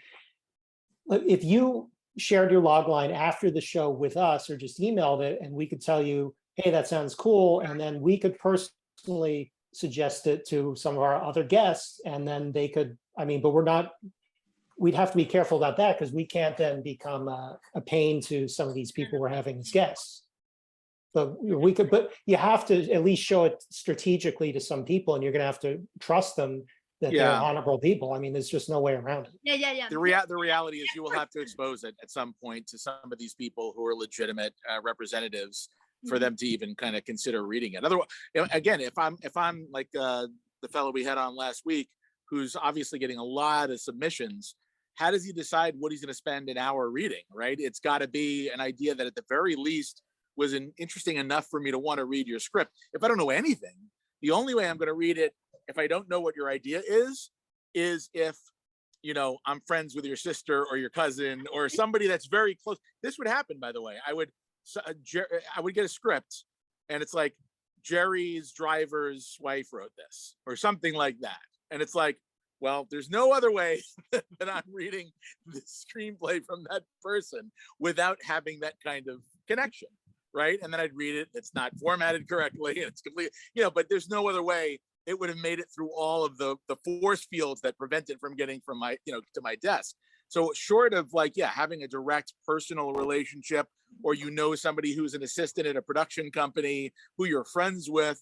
If you shared your log line after the show with us, or just emailed it, and we could tell you, hey, that sounds cool, and then we could personally suggest it to some of our other guests, and then they could, I mean, but we're not we'd have to be careful about that because we can't then become a pain to some of these people we're having as guests. But we could, but you have to at least show it strategically to some people, and you're going to have to trust them that they're Yeah. honorable people. I mean, there's just no way around it. Yeah. The reality is you will have to expose it at some point to some of these people who are legitimate representatives for them to even kind of consider reading it. Otherwise, again, if I'm like the fellow we had on last week, who's obviously getting a lot of submissions, how does he decide what he's going to spend an hour reading, right? It's got to be an idea that at the very least was interesting enough for me to want to read your script. If I don't know anything, the only way I'm going to read it, if I don't know what your idea is if, you know, I'm friends with your sister or your cousin or somebody that's very close. This would happen, by the way. I would get a script and it's like, Jerry's driver's wife wrote this or something like that. And it's like, well, there's no other way that I'm reading the screenplay from that person without having that kind of connection, right? And then I'd read it. It's not formatted correctly, and it's complete, you know. But there's no other way it would have made it through all of the force fields that prevent it from getting from my, you know, to my desk. So short of like, yeah, having a direct personal relationship, or you know somebody who's an assistant at a production company who you're friends with,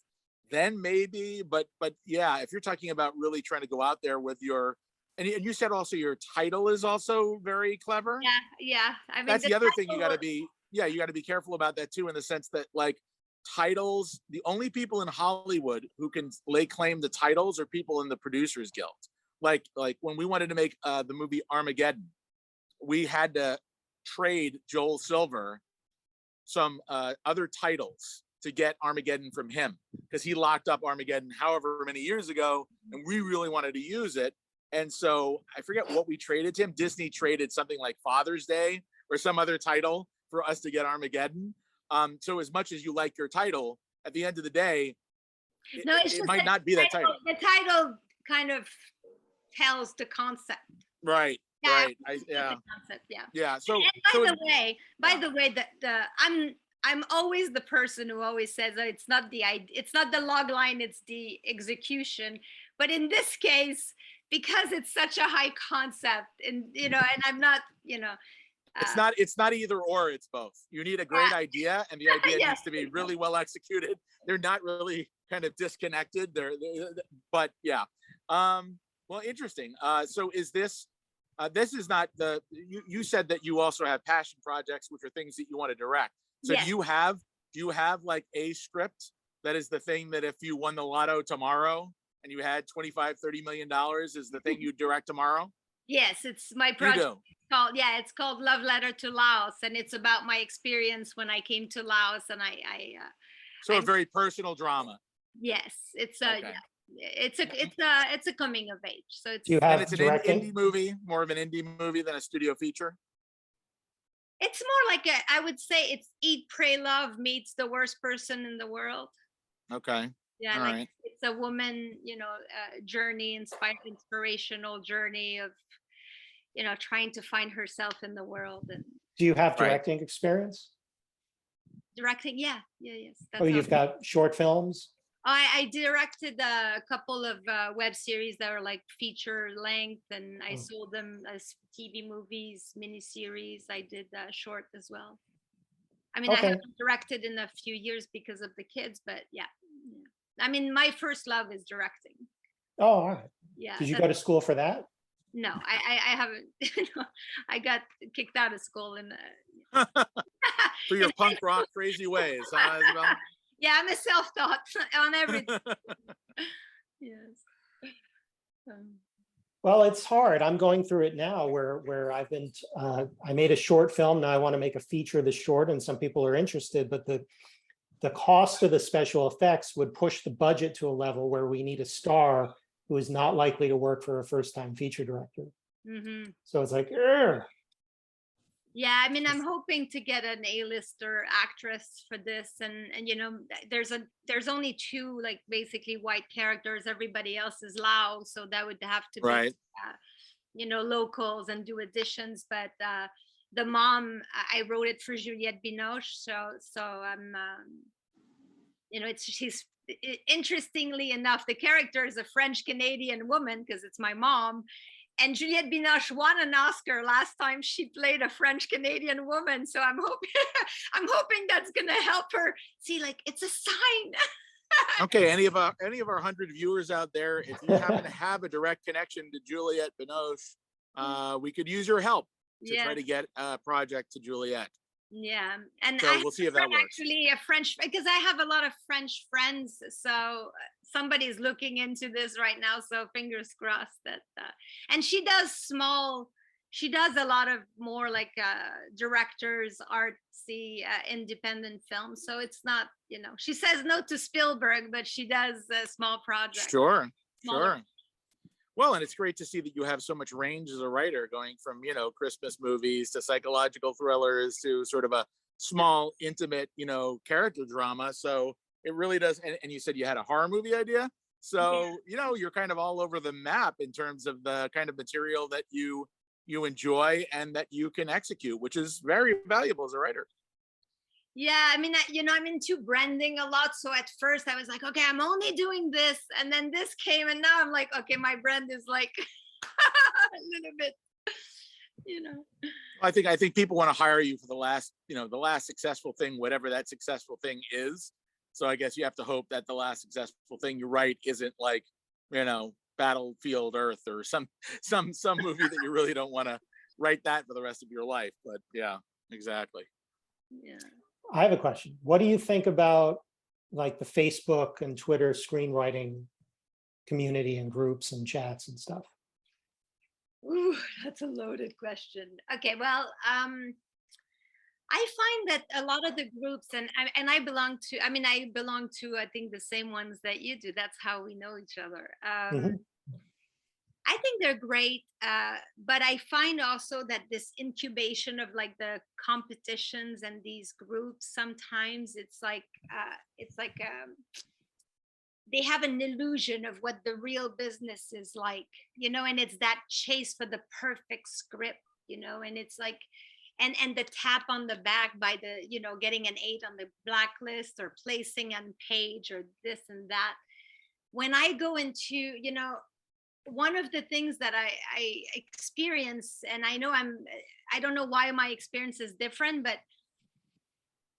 then maybe, but yeah, if you're talking about really trying to go out there with your, and you said also your title is also very clever. Yeah. I mean, that's the other thing you got to was- be, yeah, you got to be careful about that too, in the sense that like titles, the only people in Hollywood who can lay claim to titles are people in the Producers Guild. Like when we wanted to make the movie Armageddon, we had to trade Joel Silver some other titles to get Armageddon from him, because he locked up Armageddon however many years ago, and we really wanted to use it. And so I forget what we traded to him. Disney traded something like Father's Day or some other title for us to get Armageddon. So as much as you like your title, at the end of the day, it might not be that title. The title kind of tells the concept. Right. Yeah, right. The concept, yeah. Yeah. So, and by the way, I'm always the person who always says, oh, it's not the idea, it's not the log line, it's the execution. But in this case, because it's such a high concept, and you know, and I'm not, you know, it's not either or, it's both. You need a great idea, and the idea needs to be really well executed. They're not really kind of disconnected. But yeah. Well, interesting. So is this is not the, you said that you also have passion projects, which are things that you want to direct. So yes. do you have like a script that is the thing that if you won the lotto tomorrow and you had $25-30 million is the thing you direct tomorrow? Yes, it's my project. It's called Love Letter to Laos, and it's about my experience when I came to Laos, and a very personal drama. Yes, it's it's a coming of age. So it's an indie movie, more of an indie movie than a studio feature. It's more like I would say it's Eat, Pray, Love meets The Worst Person in the World. Okay. Yeah, like it's a woman, you know, journey, inspirational journey of, you know, trying to find herself in the world. And do you have directing experience? Directing, yes. You've got short films? I directed a couple of web series that were like feature length, and I sold them as TV movies, miniseries. I did short as well. I mean, I haven't directed in a few years because of the kids, but yeah. I mean, my first love is directing. Oh, all right. Yeah. Did you go to school for that? No, I haven't. I got kicked out of school for your punk rock crazy ways, huh, Isabel? Yeah, I'm a self-taught on everything. Yes. Well, it's hard. I'm going through it now where I've been, I made a short film. Now I want to make a feature of the short, and some people are interested, but the cost of the special effects would push the budget to a level where we need a star who is not likely to work for a first-time feature director. Mm-hmm. So it's like, ugh. Yeah, I mean, I'm hoping to get an A-lister actress for this, and you know, there's only two like basically white characters. Everybody else is Lao, so that would have to be you know, locals and do additions. But the mom, I wrote it for Juliette Binoche, so I'm you know, she's interestingly enough, the character is a French Canadian woman because it's my mom. and Juliette Binoche won an Oscar last time she played a French Canadian woman. So I'm hoping I'm hoping that's gonna help her see, like, it's a sign. Okay, any of our 100 viewers out there, if you happen to have a direct connection to Juliette Binoche, we could use your help to try Yes. to get a project to Juliette. Yeah, and So I have we'll see a if that friend, works. actually a French, because I have a lot of French friends, so somebody's looking into this right now. So fingers crossed that. And she does small. She does a lot of more like directors, artsy, independent films. So it's not, you know, she says no to Spielberg, but she does small projects. Sure, smaller. sure. Well, and it's great to see that you have so much range as a writer, going from, you know, Christmas movies to psychological thrillers to sort of a small, intimate, you know, character drama. So it really does. And you said you had a horror movie idea. So, you know, you're kind of all over the map in terms of the kind of material that you enjoy and that you can execute, which is very valuable as a writer. Yeah, I mean, you know, I'm into branding a lot. So at first I was like, okay, I'm only doing this. And then this came, and now I'm like, okay, my brand is like a little bit, you know. I think people want to hire you for the last, you know, the last successful thing, whatever that successful thing is. So I guess you have to hope that the last successful thing you write isn't like, you know, Battlefield Earth or some movie that you really don't want to write that for the rest of your life. But yeah, exactly. Yeah. I have a question. What do you think about like the Facebook and Twitter screenwriting community and groups and chats and stuff? Ooh, that's a loaded question. Okay, well, I find that a lot of the groups, and I belong to, I mean, I belong to, I think, the same ones that you do. That's how we know each other. Mhm. I think they're great, but I find also that this incubation of like the competitions and these groups, sometimes it's like they have an illusion of what the real business is like, you know, and it's that chase for the perfect script, you know, and it's like, and the tap on the back by the, you know, getting an 8 on the blacklist or placing on page or this and that. When I go into, you know, one of the things that I experience, and I don't know why my experience is different, but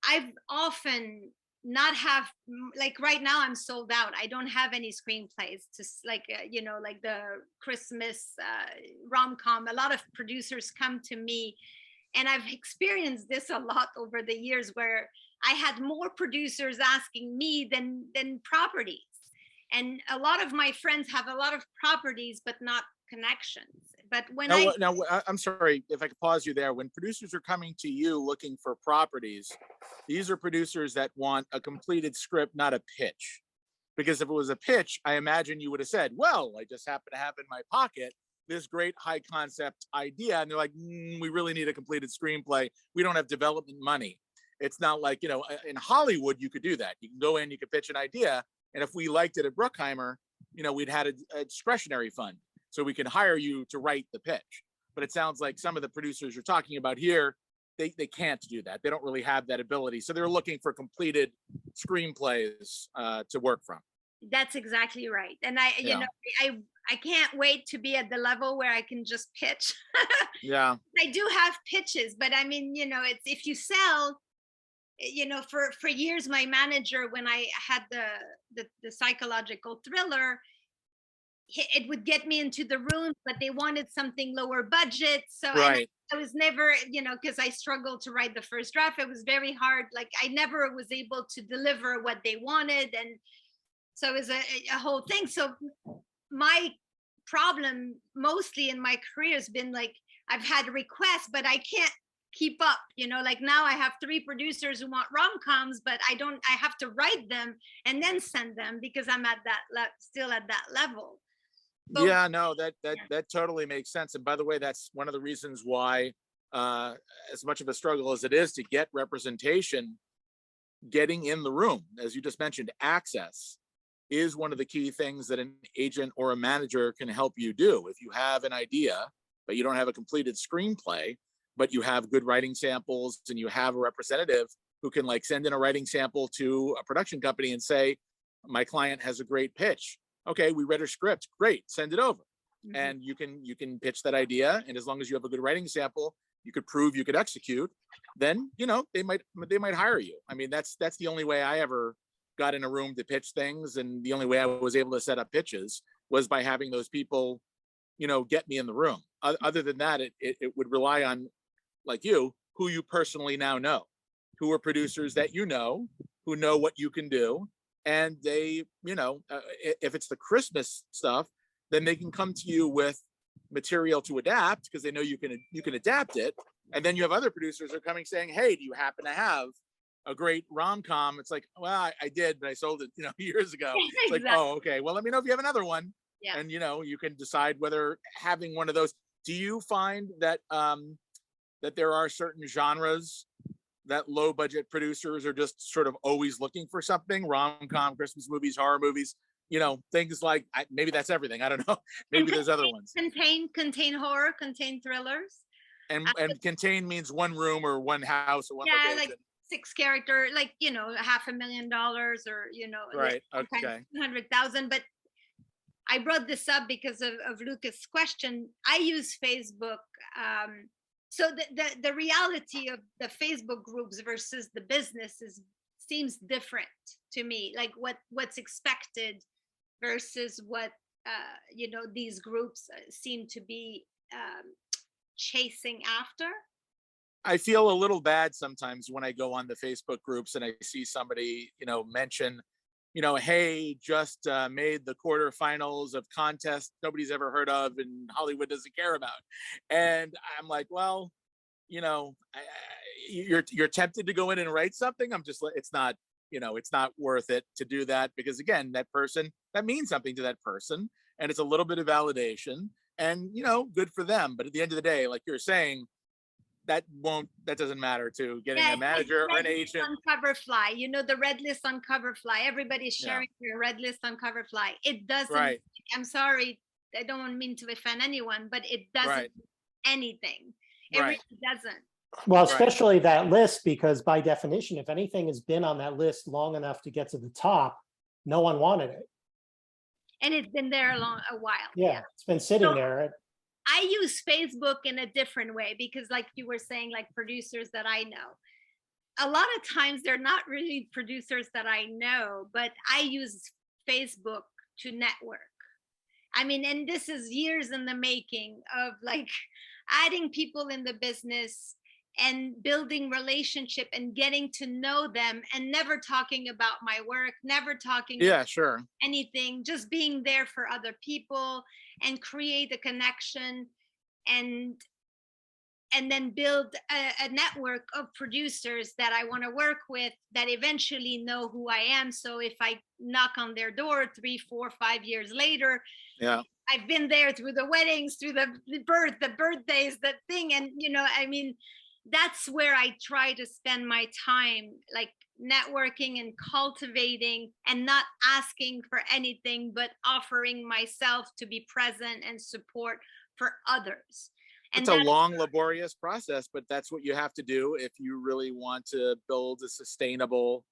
I've often not have, like right now I'm sold out. I don't have any screenplays to like, you know, like the Christmas rom-com. A lot of producers come to me, and I've experienced this a lot over the years, where I had more producers asking me than properties. And a lot of my friends have a lot of properties, but not connections. But when I'm sorry if I could pause you there. When producers are coming to you looking for properties, these are producers that want a completed script, not a pitch. Because if it was a pitch, I imagine you would have said, well, I just happen to have in my pocket this great high concept idea. And they're like, we really need a completed screenplay. We don't have development money. It's not like, you know, in Hollywood, you could do that. You can go in, you could pitch an idea. And if we liked it at Bruckheimer, you know, we'd had a discretionary fund, so we can hire you to write the pitch. But it sounds like some of the producers you're talking about here, they can't do that. They don't really have that ability. So they're looking for completed screenplays to work from. That's exactly right. And you Yeah. know, I can't wait to be at the level where I can just pitch. Yeah. I do have pitches, but I mean, you know, it's, if you sell, you know, for years, my manager, when I had the psychological thriller, it would get me into the room, but they wanted something lower budget. So and Right. I was never, you know, because I struggled to write the first draft. It was very hard. Like I never was able to deliver what they wanted. And so it was a whole thing. So my problem mostly in my career has been like, I've had requests, but I can't keep up, you know, like now I have 3 producers who want rom-coms, but I have to write them and then send them, because I'm at that still at that level. But Yeah, no, that totally makes sense. And by the way, that's one of the reasons why, as much of a struggle as it is to get representation, getting in the room, as you just mentioned, access is one of the key things that an agent or a manager can help you do. If you have an idea, but you don't have a completed screenplay, but you have good writing samples and you have a representative who can like send in a writing sample to a production company and say, my client has a great pitch. Okay, we read her script. Great, send it over. and you can pitch that idea, and as long as you have a good writing sample, you could prove you could execute, then they might hire you. I mean, that's the only way I ever got in a room to pitch things, and the only way I was able to set up pitches was by having those people get me in the room. Other than that, it would rely on, like you, who you personally now know, who are producers that who know what you can do, and they if it's the Christmas stuff, then they can come to you with material to adapt because they know you can adapt it. And then you have other producers that are coming saying, hey, do you happen to have a great rom-com? It's like, well, I did, but I sold it years ago. It's like, oh, okay, well, let me know if you have another one. Yeah. And you can decide whether having one of those. Do you find that that there are certain genres that low budget producers are just sort of always looking for something? Rom-com, Christmas movies, horror movies, things like, maybe that's everything. I don't know. Maybe there's other ones. Contain horror, contain thrillers. And contain means one room or one house or one location. Like 6 character, like, $500,000 or, right. Like Okay. 200,000. But I brought this up because of Lucas' question. I use Facebook. So the reality of the Facebook groups versus the business seems different to me. Like what's expected versus what these groups seem to be chasing after. I feel a little bad sometimes when I go on the Facebook groups and I see somebody mention hey, just made the quarterfinals of contest nobody's ever heard of and Hollywood doesn't care about. And I'm like, well, you're tempted to go in and write something. I'm just like, it's not worth it to do that, because again, that means something to that person, and it's a little bit of validation, and good for them. But at the end of the day, like you're saying, that doesn't matter to getting a manager or an agent. On Coverfly, the red list on Coverfly, everybody's sharing your red list on Coverfly. It doesn't. Right. I'm sorry, I don't mean to offend anyone, but it doesn't mean anything. It really doesn't. Well, especially that list, because by definition, if anything has been on that list long enough to get to the top, no one wanted it. And it's been there a while. Yeah, it's been sitting there. I use Facebook in a different way because, like you were saying, like producers that I know, a lot of times they're not really producers that I know, but I use Facebook to network. I mean, and this is years in the making of like adding people in the business and building relationship and getting to know them, and never talking about my work, never talking about anything, just being there for other people and create a connection and then build a network of producers that I want to work with that eventually know who I am. So if I knock on their door 3, 4, 5 years later, I've been there through the weddings, through the birthdays, the thing. And, I mean, that's where I try to spend my time, like networking and cultivating, and not asking for anything, but offering myself to be present and support for others. It's a long, laborious process, but that's what you have to do if you really want to build a sustainable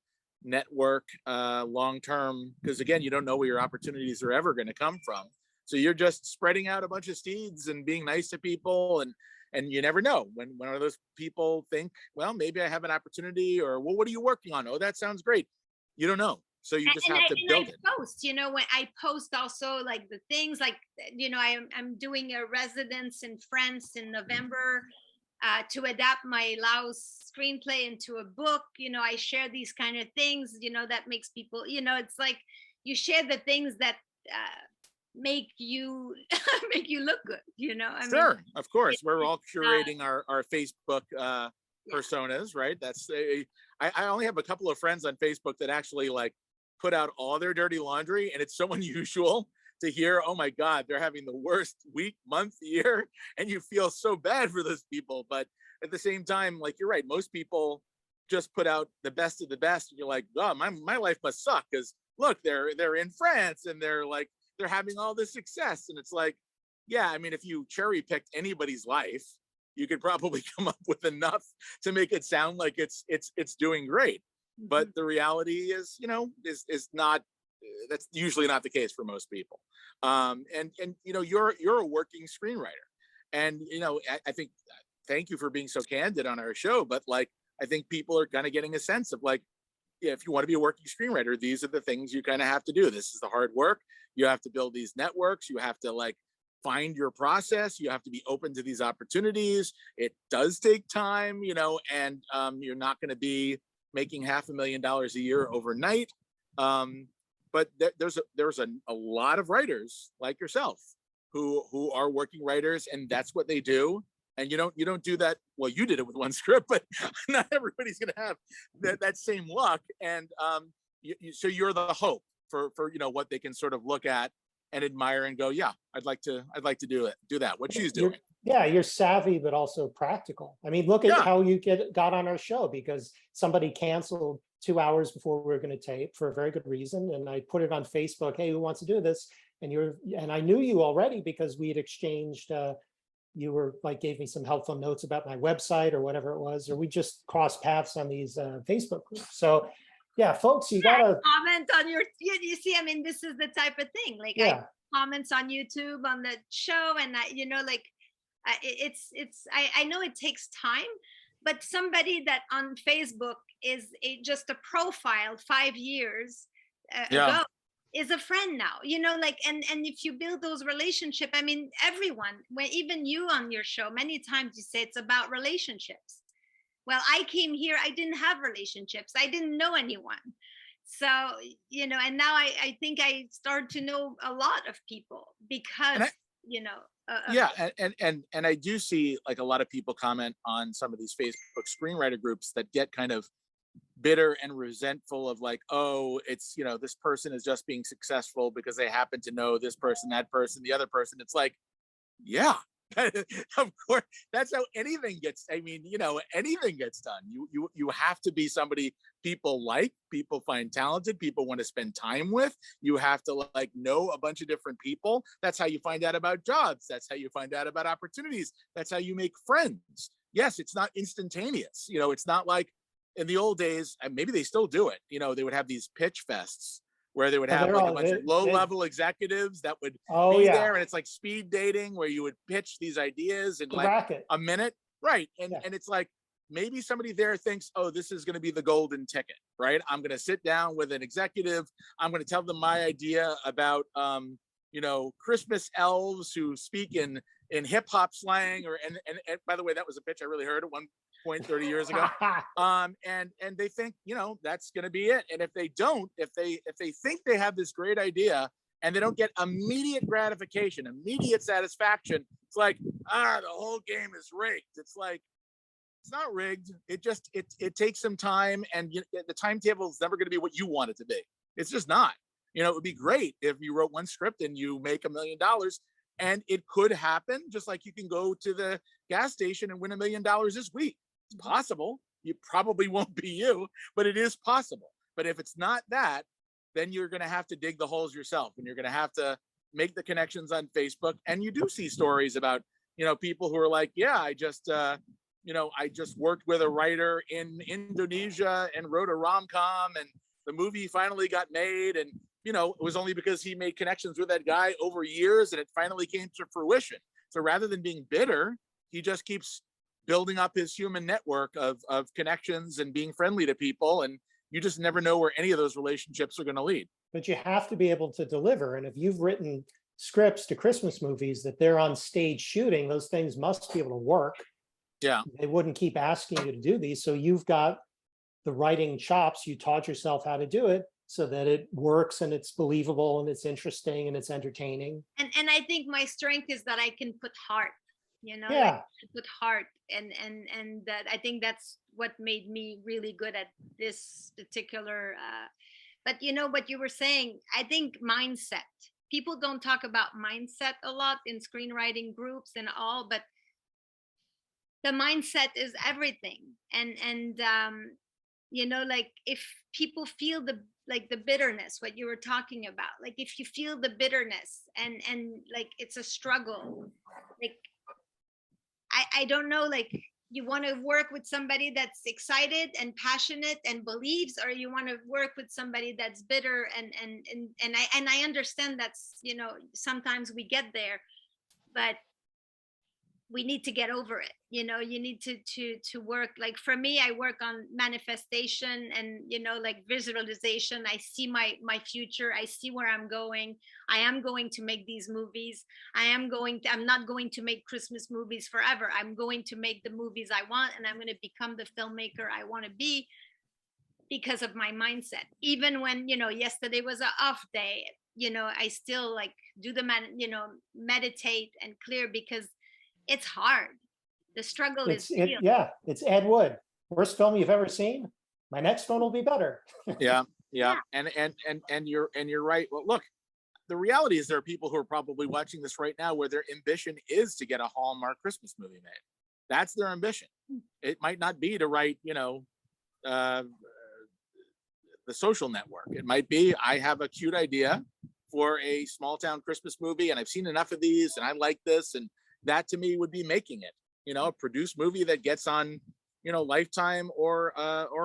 network long-term, because again, you don't know where your opportunities are ever going to come from. So you're just spreading out a bunch of seeds and being nice to people, and you never know when one of those people think, well, maybe I have an opportunity, or, well, what are you working on? Oh, that sounds great. You don't know. So you just have to build it. Post, when I post also like the things like, I'm doing a residence in France in November to adapt my Laos screenplay into a book. I share these kind of things, that makes people, it's like you share the things that make you look good, I mean, of course, we're all curating our Facebook personas, right? That's I only have a couple of friends on Facebook that actually like put out all their dirty laundry, and it's so unusual to hear, oh my God, they're having the worst week, month, year, and you feel so bad for those people. But at the same time, like, you're right, most people just put out the best of the best, and you're like, oh, my life must suck, because look, they're in France and they're having all this success. And it's like, yeah, I mean, if you cherry picked anybody's life, you could probably come up with enough to make it sound like it's doing great. But the reality is, is not, that's usually not the case for most people. And you're a working screenwriter, and I think, thank you for being so candid on our show, but like I think people are kind of getting a sense of like, yeah, if you want to be a working screenwriter, these are the things you kind of have to do. This is the hard work. You have to build these networks. You have to like find your process. You have to be open to these opportunities. It does take time, and you're not going to be making $500,000 a year overnight. But there's a lot of writers like yourself who are working writers, and that's what they do. And you don't do that. Well, you did it with one script, but not everybody's going to have that same luck. And so you're the hope for what they can sort of look at and admire and go, yeah, I'd like to do that. What she's doing. You're savvy, but also practical. I mean, look at how you got on our show, because somebody canceled 2 hours before we were going to tape for a very good reason. And I put it on Facebook, hey, who wants to do this? And I knew you already because we had exchanged, you were like, gave me some helpful notes about my website or whatever it was, or we just crossed paths on these Facebook groups. So yeah, folks, you gotta comment on your, you see, I mean, this is the type of thing, like I comments on YouTube on the show, and I know it takes time, but somebody that on Facebook is just a profile 5 years ago is a friend now, and if you build those relationships, I mean, everyone, even you on your show, many times you say it's about relationships. Well, I came here, I didn't have relationships. I didn't know anyone. So, and now I think I start to know a lot of people because, and I do see like a lot of people comment on some of these Facebook screenwriter groups that get kind of bitter and resentful of like, oh, it's, this person is just being successful because they happen to know this person, that person, the other person. It's like, yeah, of course, that's how anything gets. I mean, anything gets done. You have to be somebody people like, people find talented, people want to spend time with. You have to like know a bunch of different people. That's how you find out about jobs. That's how you find out about opportunities. That's how you make friends. Yes, it's not instantaneous. It's not like in the old days, and maybe they still do it. They would have these pitch fests where they would have like a bunch of low-level executives that would be there, and it's like speed dating where you would pitch these ideas in like a minute, right? And it's like maybe somebody there thinks, oh, this is going to be the golden ticket, right? I'm going to sit down with an executive. I'm going to tell them my idea about Christmas elves who speak in hip hop slang, and by the way, that was a pitch I really heard at one point 30 years ago. And they think, that's going to be it. And if they don't, if they think they have this great idea and they don't get immediate gratification, immediate satisfaction, it's like, the whole game is rigged. It's like, it's not rigged. It takes some time, and the timetable is never going to be what you want it to be. It's just not. It would be great if you wrote one script and you make $1 million, and it could happen. Just like you can go to the gas station and win $1 million this week. It's possible. You probably won't be you, but it is possible. But if it's not that, then you're going to have to dig the holes yourself, and you're going to have to make the connections on Facebook. And you do see stories about, people who are like, yeah, I just worked with a writer in Indonesia and wrote a rom-com, and the movie finally got made. And, it was only because he made connections with that guy over years, and it finally came to fruition. So rather than being bitter, he just keeps building up his human network of connections and being friendly to people. And you just never know where any of those relationships are going to lead. But you have to be able to deliver. And if you've written scripts to Christmas movies that they're on stage shooting, those things must be able to work. Yeah. They wouldn't keep asking you to do these. So you've got the writing chops. You taught yourself how to do it so that it works and it's believable and it's interesting and it's entertaining. And I think my strength is that I can put heart, put heart, and that I think that's what made me really good at this particular but what you were saying, I think mindset. People don't talk about mindset a lot in screenwriting groups and all, but the mindset is everything. And like if people feel the bitterness, what you were talking about, like if you feel the bitterness and like it's a struggle, like I don't know, like you want to work with somebody that's excited and passionate and believes, or you want to work with somebody that's bitter and I understand that's, you know, sometimes we get there, but we need to get over it. You know, you need to work. Like for me, I work on manifestation and, you know, like visualization. I see my future. I see where I'm going. I am going to make these movies. I'm not going to make Christmas movies forever. I'm going to make the movies I want, and I'm going to become the filmmaker I want to be because of my mindset. Even when, you know, yesterday was an off day, you know, I still like do meditate and clear, because it's hard. The struggle is real. Yeah, it's Ed Wood. Worst film you've ever seen? My next one will be better. Yeah. And you're right. Well, look, the reality is there are people who are probably watching this right now where their ambition is to get a Hallmark Christmas movie made. That's their ambition. It might not be to write, you know, The Social Network. It might be, I have a cute idea for a small town Christmas movie, and I've seen enough of these, and I like this, and that to me would be making it, you know, a produced movie that gets on, you know, Lifetime or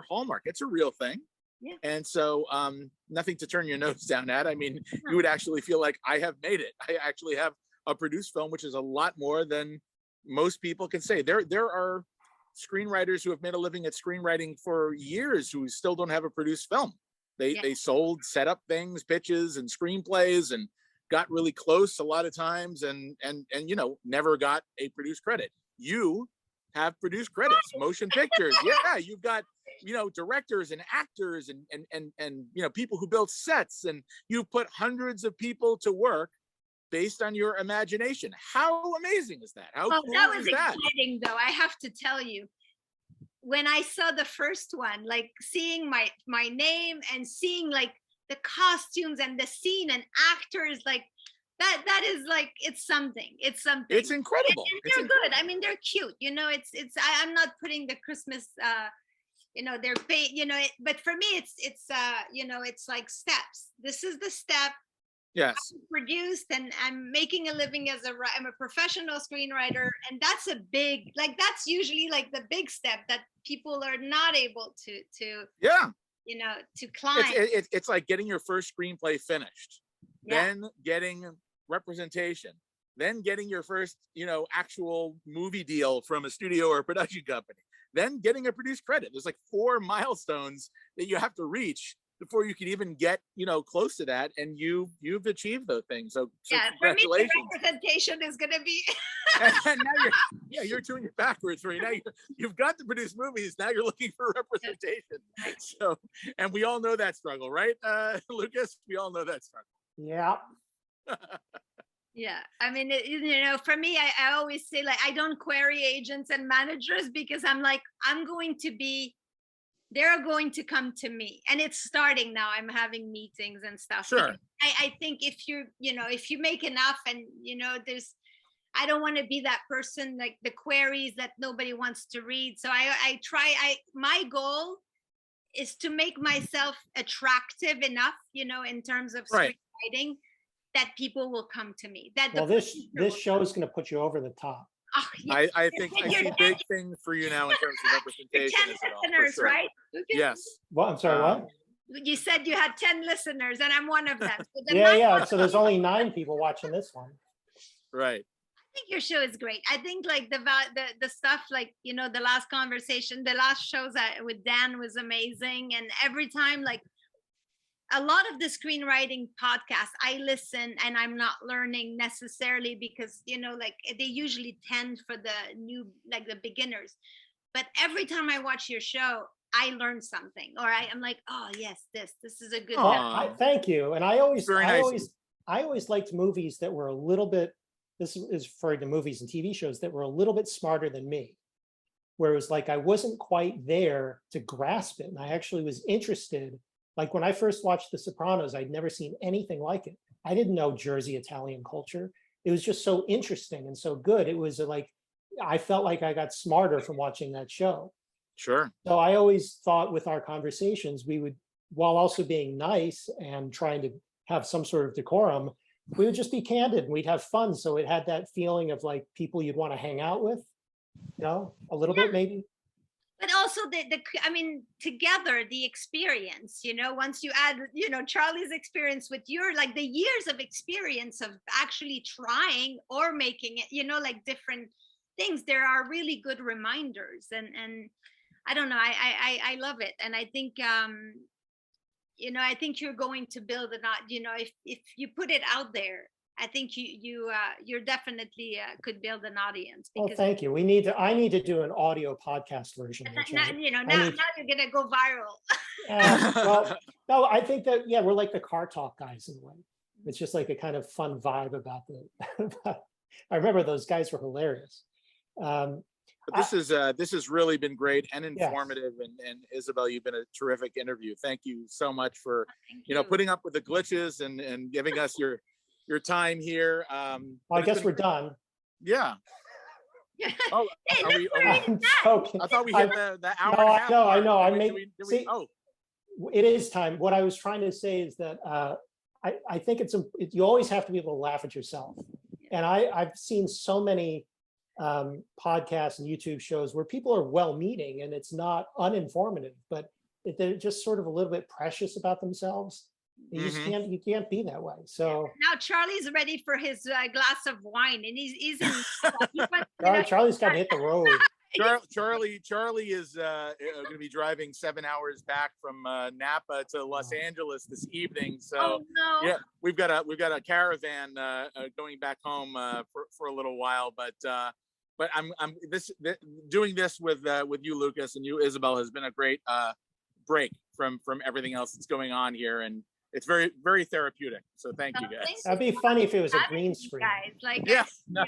Hallmark. It's a real thing. Yeah. And so nothing to turn your nose down at. I mean, you would actually feel like I have made it. I actually have a produced film, which is a lot more than most people can say. There are screenwriters who have made a living at screenwriting for years who still don't have a produced film. They sold setup things, pitches and screenplays, and got really close a lot of times, and you know, never got a produced credit. You have produced credits, motion pictures. Yeah, you've got, you know, directors and actors and you know, people who build sets, and you've put hundreds of people to work based on your imagination. How amazing is that? How cool that was is that? exciting, though. I have to tell you, when I saw the first one, like seeing my name and seeing like the costumes and the scene and actors, like that is like, it's something. It's incredible. And they're good. I mean, they're cute, you know. I'm not putting the Christmas you know, they're paid, you know, but for me it's you know, it's like steps. This is the step. Yes. I'm produced and I'm making a living I'm a professional screenwriter, and that's a big, like, that's usually like the big step that people are not able to Yeah, you know, to climb. it's like getting your first screenplay finished, Yeah. then getting representation, then getting your first, you know, actual movie deal from a studio or a production company, then getting a produced credit. There's like 4 milestones that you have to reach before you can even get, you know, close to that, and you've achieved those things. So Yeah, for me, congratulations. the representation is going to be And now you're doing it backwards, right? Now you've got the produced movies. Now you're looking for representation. So, and we all know that struggle, right, Lukas? We all know that struggle. Yeah. Yeah, I mean, you know, for me, I always say, like, I don't query agents and managers, because I'm like, they're going to come to me, and it's starting now. I'm having meetings and stuff. Sure. I think if if you make enough, and, you know, I don't want to be that person, like the queries that nobody wants to read. So my goal is to make myself attractive enough, you know, in terms of screenwriting, that people will come to me. Well, this show is going to put you over the top. Oh, yeah. I think I see big things for you now in terms of representation. 10 listeners, sure. right? Lucas? Yes. Well, I'm sorry, what? You said you had 10 listeners, and I'm one of them. So Yeah. So there's only 9 people watching this one. Right. I think your show is great. I think like the stuff, like, you know, the last conversation, the last shows with Dan was amazing, and every time, like, a lot of the screenwriting podcasts I listen, and I'm not learning necessarily, because, you know, like, they usually tend for the new, like the beginners. But every time I watch your show, I learn something, or I'm like, oh yes, this is a good. Thank you. And I always liked movies that were a little bit. This is for the movies and TV shows that were a little bit smarter than me, where it was like I wasn't quite there to grasp it, and I actually was interested. Like when I first watched The Sopranos, I'd never seen anything like it. I didn't know Jersey Italian culture. It was just so interesting and so good. It was like, I felt like I got smarter from watching that show. Sure. So I always thought with our conversations, we would, while also being nice and trying to have some sort of decorum, we would just be candid and we'd have fun. So it had that feeling of like people you'd want to hang out with. A little bit maybe. But also I mean, together, the experience, once you add, Charlie's experience with your, like the years of experience of actually trying or making it, like different things, there are really good reminders. And I don't know, I love it. And I think, I think you're going to build it out, if you put it out there, I think you're definitely could build an audience. Well, Because thank you. I need to do an audio podcast version. Which now, now you're gonna go viral. well, no, I think that, yeah, we're like the car talk guys in a way. It's just like a kind of fun vibe about I remember those guys were hilarious. But this has really been great and Yes. informative. And Isabel, you've been a terrific interview. Thank you so much for Thank you. putting up with the glitches and giving us your time here. Well, I guess we're done. Yeah. Oh, Hey, are we, look, are we- I'm joking. I thought we hit the hour No, and a I half know, I mark. know. I Did we- made- did we- did we- see- oh, It is time. What I was trying to say is that I think you always have to be able to laugh at yourself. And I've seen so many podcasts and YouTube shows where people are well-meaning and it's not uninformative, but they're just sort of a little bit precious about themselves. You just you can't be that way. So now Charlie's ready for his glass of wine, and he's in. Charlie's got to hit the road. Charlie is going to be driving 7 hours back from Napa to Los Angeles this evening. So Oh no! yeah, we've got a caravan going back home for a little while. But I'm doing this with you, Lucas, and you, Isabel, has been a great break from everything else that's going on here, and it's very, very therapeutic. So thank you, guys. Thanks That'd be funny if it was a green screen. guys. Like Yeah, I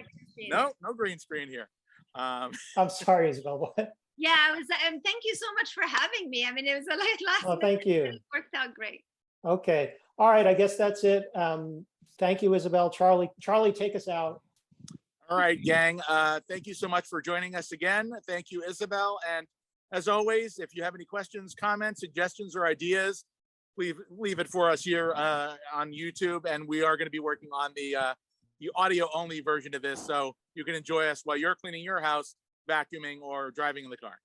no green screen here. I'm sorry, Isabel. What? Yeah, I was. Thank you so much for having me. I mean, it was a last. Well, thank you. It worked out great. Okay. All right. I guess that's it. Thank you, Isabel. Charlie, take us out. All right, gang. Thank you so much for joining us again. Thank you, Isabel. And as always, if you have any questions, comments, suggestions, or ideas, please leave it for us here on YouTube. And we are going to be working on the audio-only version of this, so you can enjoy us while you're cleaning your house, vacuuming, or driving in the car.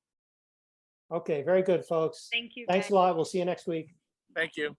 Okay. Very good, folks. Thank you. Thanks guys. a lot. We'll see you next week. Thank you.